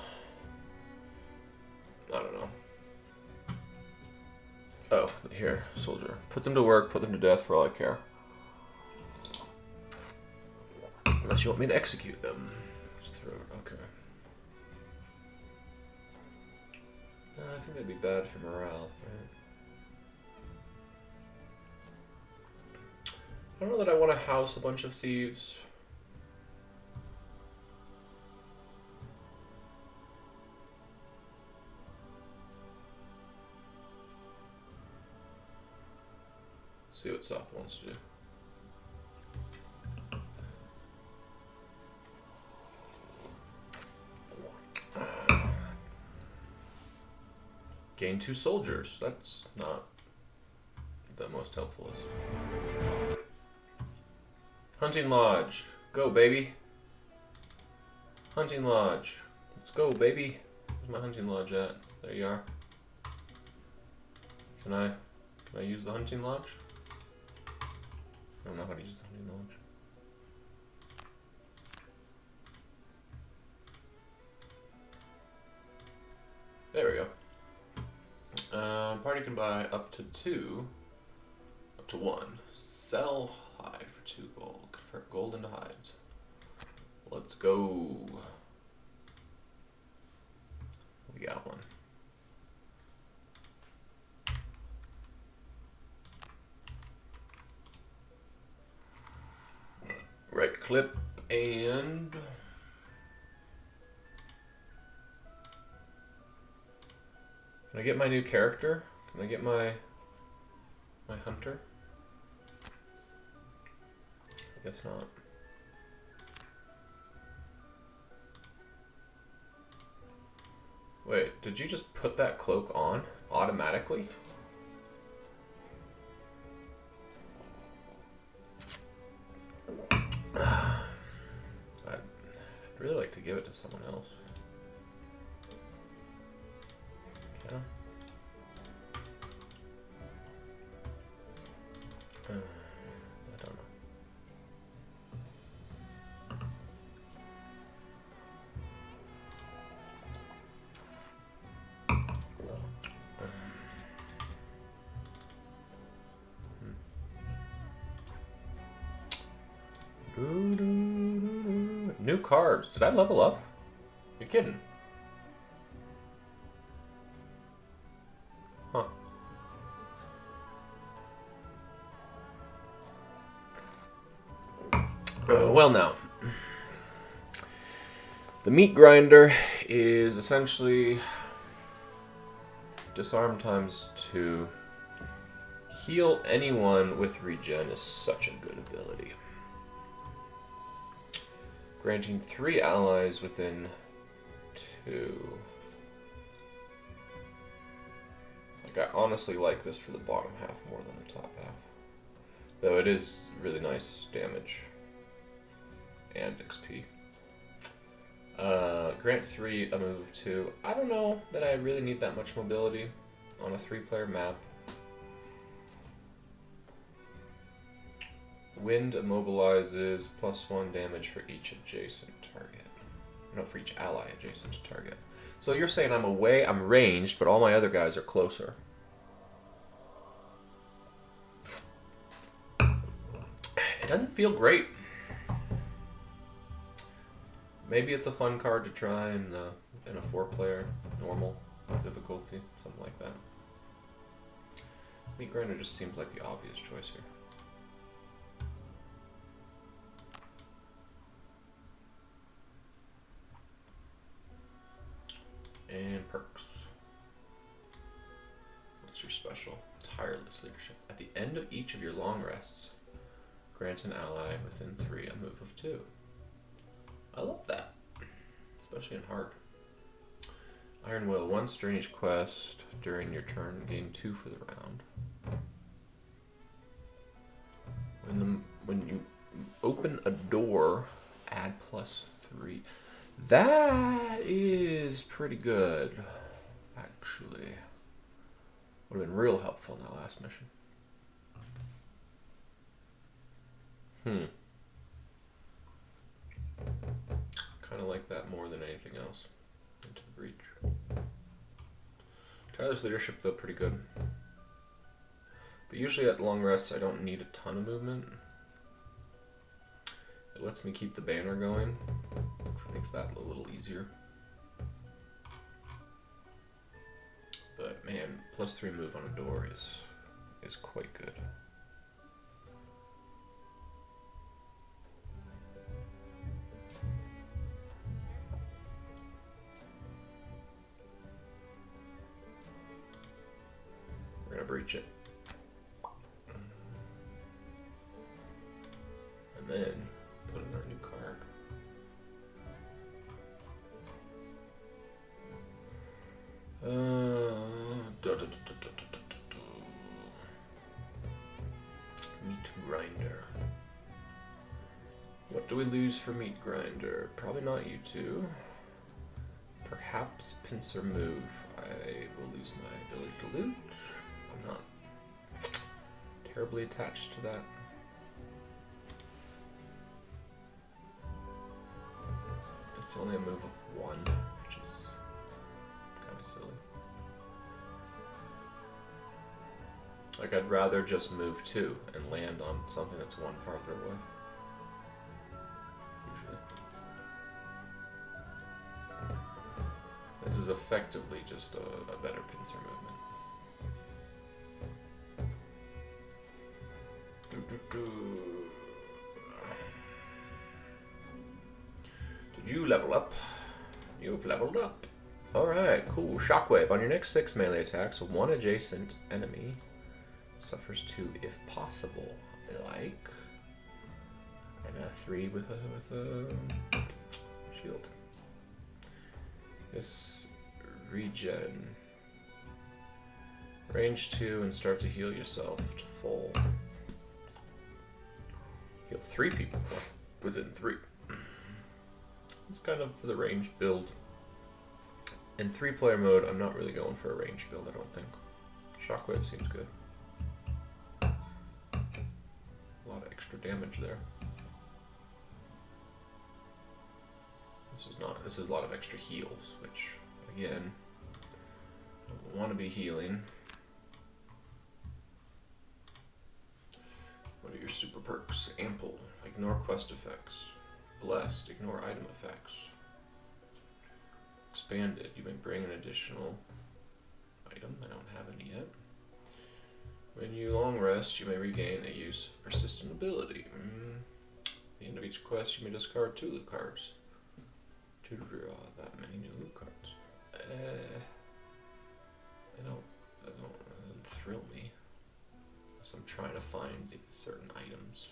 I don't know. Oh, here, soldier. Put them to work, put them to death for all I care. Unless you want me to execute them. Okay. I think that'd be bad for morale, right? I don't know that I want to house a bunch of thieves. See what South wants to do. Gain 2 soldiers. That's not the most helpful. Hunting Lodge. Go, baby. Hunting Lodge. Let's go, baby. Where's my Hunting Lodge at? There you are. Can I use the Hunting Lodge? I don't know how to use the Hunting Lodge. There we go. Party can buy up to 2, up to 1. Sell hide for 2 gold. Convert gold into hides. Let's go. We got one. Right clip and can I get my new character? Can I get my hunter? I guess not. Wait, did you just put that cloak on automatically? I'd really like to give it to someone else. Yeah. I don't know. New cards. Did I level up? You're kidding. Huh. Well now. The meat grinder is essentially disarm ×2. Heal anyone with regen is such a good ability. Granting 3 allies within 2. Like, I honestly like this for the bottom half more than the top half. Though it is really nice damage. And XP. Grant 3, a move of 2. I don't know that I really need that much mobility on a 3-player map. Wind immobilizes +1 damage for each adjacent target. No, for each ally adjacent to target. So you're saying I'm away, I'm ranged, but all my other guys are closer. It doesn't feel great. Maybe it's a fun card to try in a 4-player normal difficulty, something like that. Meat Grinder just seems like the obvious choice here. And perks. What's your special? Tireless Leadership. At the end of each of your long rests, grant an ally within 3 a move of 2. I love that, especially in hard. Iron Will, 1 strange quest during your turn, gain 2 for the round. When you open a door, add +3. That is pretty good, actually. Would have been real helpful in that last mission. Kind of like that more than anything else. Into the breach. Tyler's Leadership, though, pretty good. But usually at long rests, I don't need a ton of movement. It lets me keep the banner going, which makes that a little easier. But man, +3 move on a door is quite good. We're gonna breach it. And then put in our new card. Meat Grinder. What do we lose for Meat Grinder? Probably not you two. Perhaps Pincer Move. I will lose my ability to loot. I'm not terribly attached to that. It's only a move of 1, which is kind of silly. Like, I'd rather just move 2 and land on something that's 1 farther away. Usually. This is effectively just a better pincer movement. Did you level up? You've leveled up. Alright, cool. Shockwave. On your next 6 melee attacks, 1 adjacent enemy suffers 2 if possible. Like, and a 3 with a shield. This regen. Range 2 and start to heal yourself to full. Heal 3 people within 3. It's kind of the ranged build. In 3-player mode, I'm not really going for a ranged build, I don't think. Shockwave seems good. A lot of extra damage there. This is a lot of extra heals, which, again, I don't want to be healing. What are your super perks? Ample. Ignore quest effects. Blessed. Ignore item effects. Expanded. You may bring an additional item. I don't have any yet. When you long rest, you may regain a use of persistent ability. At the end of each quest, you may discard 2 loot cards. To draw that many new loot cards. That doesn't thrill me. So I'm trying to find certain items.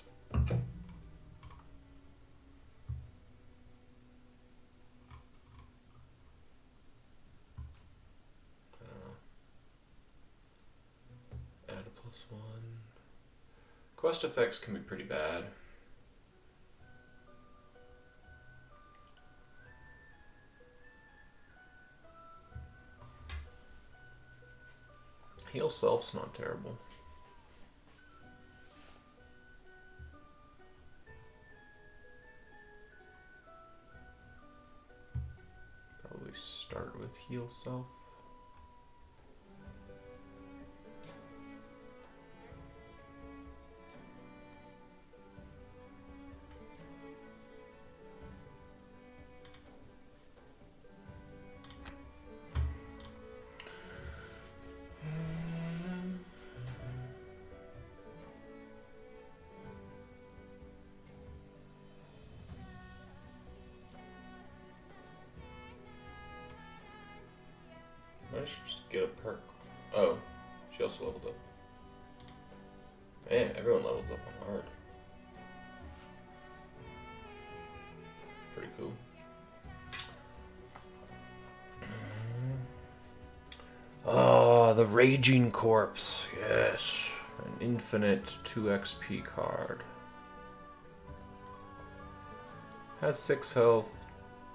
Quest effects can be pretty bad. Heal self's not terrible. Probably start with heal self. I should just get a perk. Oh, she also leveled up. Man, everyone leveled up on hard. Pretty cool. Oh, the Raging Corpse. Yes. An infinite 2 XP card. Has 6 health,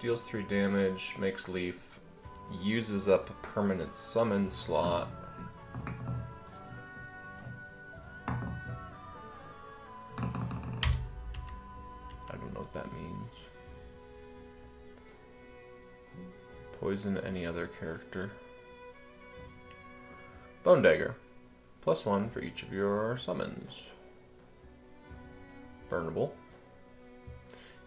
deals 3 damage, makes leaf. Uses up a permanent summon slot. I don't know what that means. Poison any other character. Bone Dagger. +1 for each of your summons. Burnable.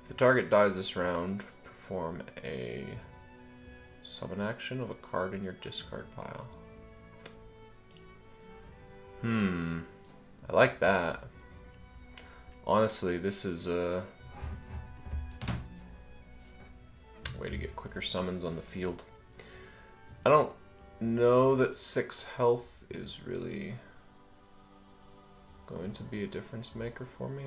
If the target dies this round, perform a summon action of a card in your discard pile. I like that. Honestly, this is a way to get quicker summons on the field. I don't know that 6 health is really going to be a difference maker for me.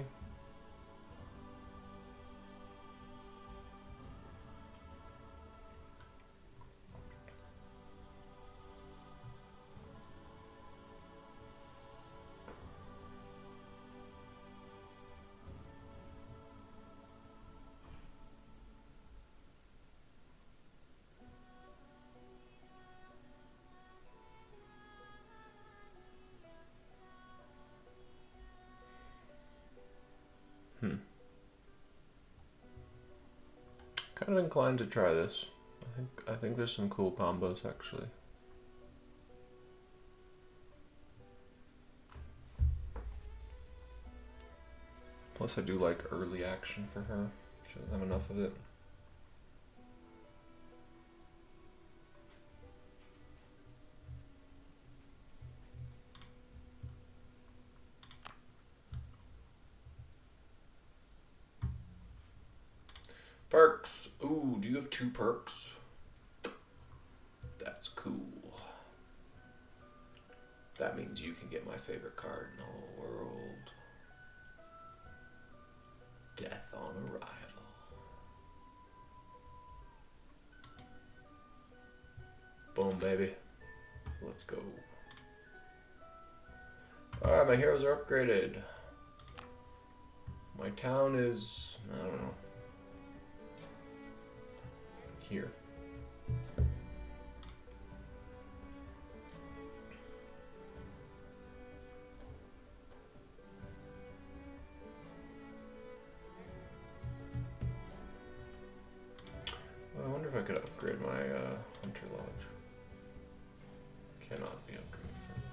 Kind of inclined to try this. I think there's some cool combos actually. Plus I do like early action for her. She doesn't have enough of it. Perks. Ooh, do you have 2 perks? That's cool. That means you can get my favorite card in the whole world. Death on Arrival. Boom, baby. Let's go. Alright, my heroes are upgraded. My town is, I don't know, here. Well, I wonder if I could upgrade my Hunter Lodge. Cannot be upgraded from me.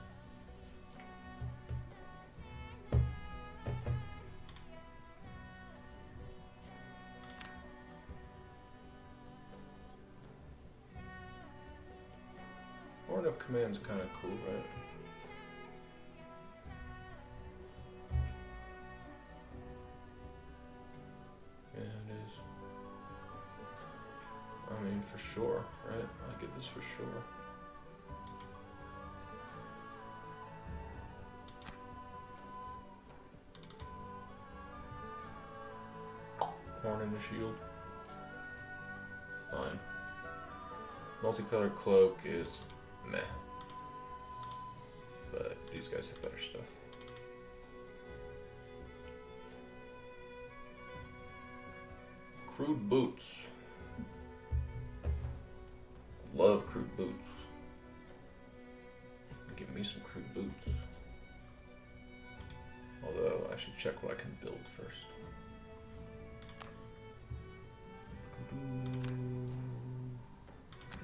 Horn of Command's kind of cool, right? Yeah, it is. I mean, for sure, right? I'll get this for sure. Horn in the shield. It's fine. Multicolored cloak is meh. But these guys have better stuff. Crude boots. Love crude boots. Give me some crude boots. Although, I should check what I can build first.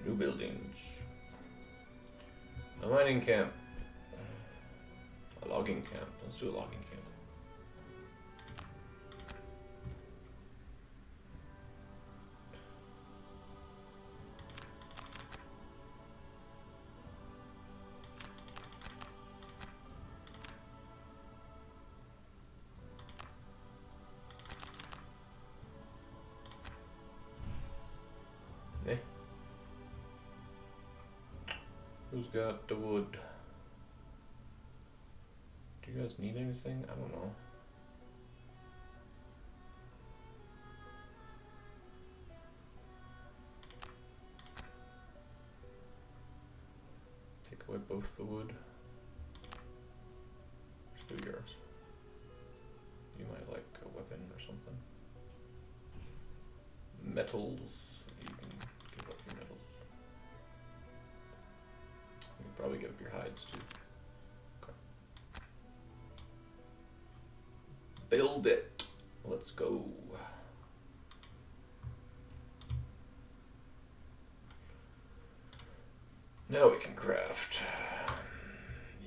New buildings. A mining camp. A logging camp. Let's do a logging camp. Who's got the wood? Do you guys need anything? I don't know. Take away both the wood. Just do yours. You might like a weapon or something. Metals. You can give up your metals. You can probably give up your hides too. Okay. Build it. Let's go. Now we can craft.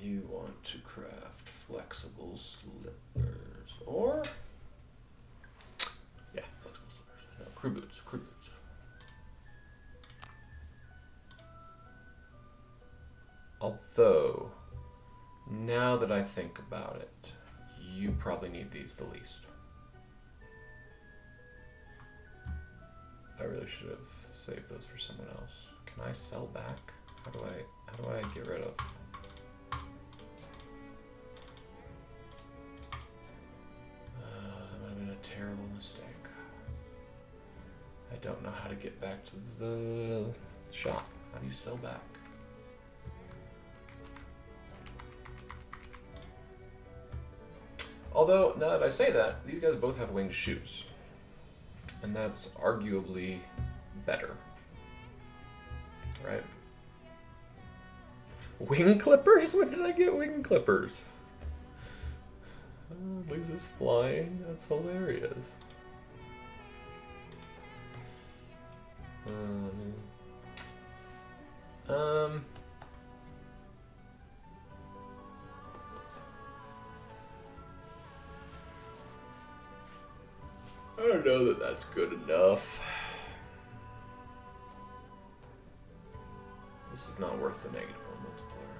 You want to craft flexible slippers. Or... yeah, flexible slippers. No, crew boots. Crew boots. Although, now that I think about it, you probably need these the least. I really should have saved those for someone else. Can I sell back? How do I get rid of? That might have been a terrible mistake. I don't know how to get back to the shop. How do you sell back? Although, now that I say that, these guys both have winged shoes. And that's arguably better. Right? Wing clippers? When did I get wing clippers? Oh, Lisa's flying? That's hilarious. I don't know that that's good enough. This is not worth the -1 multiplier.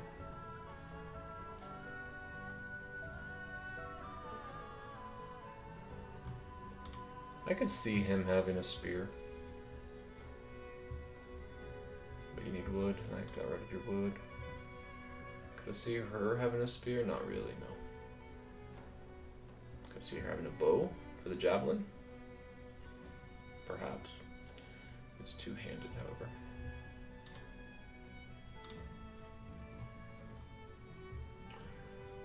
I could see him having a spear. But you need wood, and I got rid of your wood. Could I see her having a spear? Not really, no. Could I see her having a bow for the javelin? Perhaps. It's two-handed, however.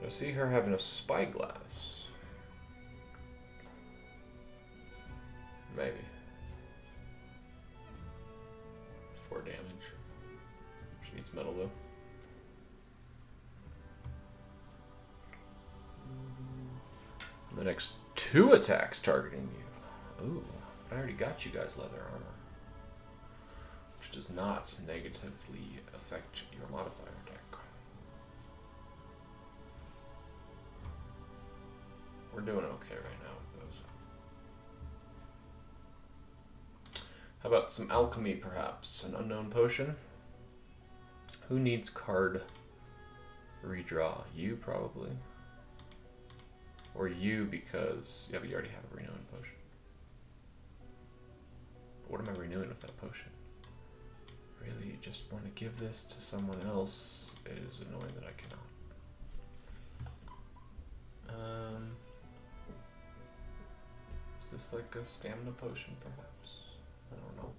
I see her having a spyglass. Maybe. 4 damage. She needs metal though. The next 2 attacks targeting you. Ooh, I already got you guys leather armor, which does not negatively affect your modifier deck. We're doing okay right now with those. How about some alchemy, perhaps? An unknown potion? Who needs card redraw? You, probably. Or you, because... yeah, but you already have a renewing potion. But what am I renewing with that potion? Really, you just want to give this to someone else? It is annoying that I cannot. Is this like a stamina potion, perhaps? I don't know.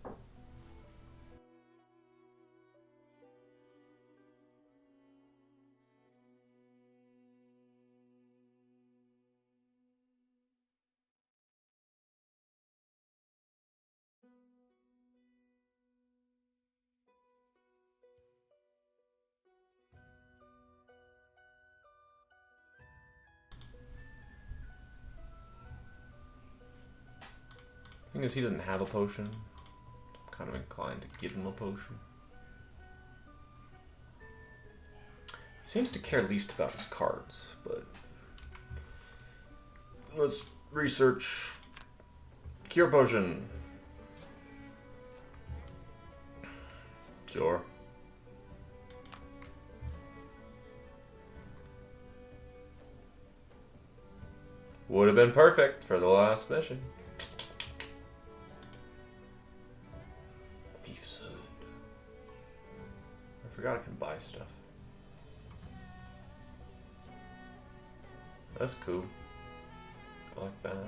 Thing is, he doesn't have a potion. I'm kind of inclined to give him a potion. He seems to care least about his cards, but let's research cure potion. Sure. Would have been perfect for the last mission. Thief's Hood. I forgot I can buy stuff. That's cool. I like that.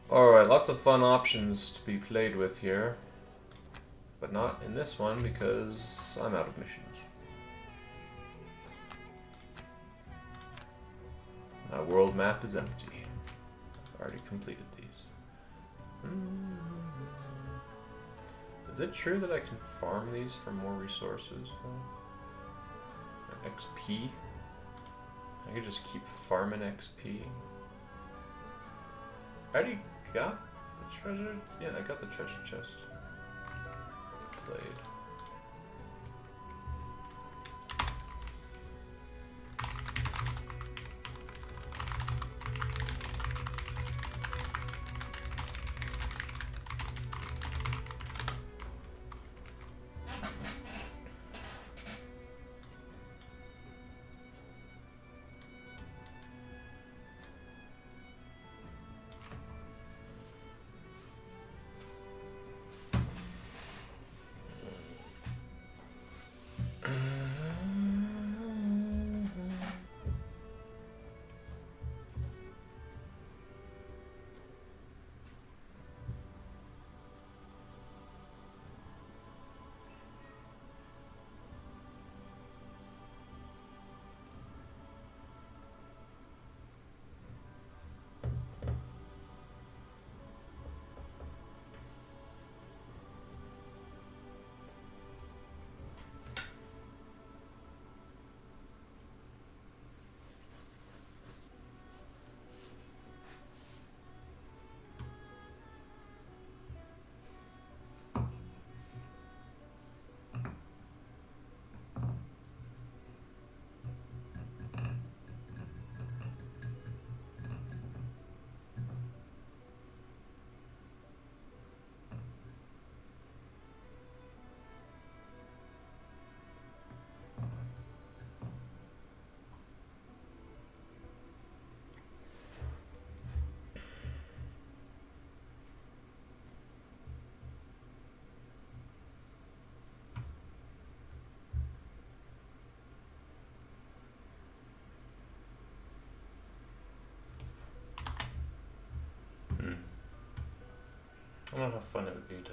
Alright, lots of fun options to be played with here. But not in this one because I'm out of missions. My world map is empty. I've already completed these. Is it true that I can farm these for more resources? XP? I could just keep farming XP. I already got the treasure? Yeah, I got the treasure chest. Played. I don't know how fun it would be to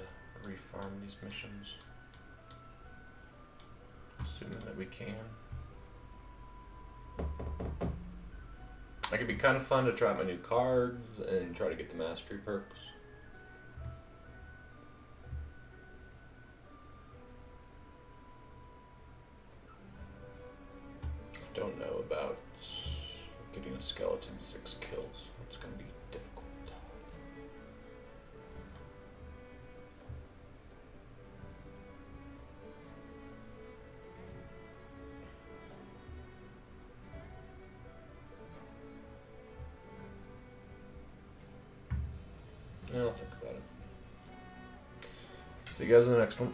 refarm these missions. Assuming that we can. It could be kind of fun to try out my new cards and try to get the mastery perks. I don't know about getting a skeleton 6 kills. It's going to be difficult. I'll think about it. See you guys in the next one.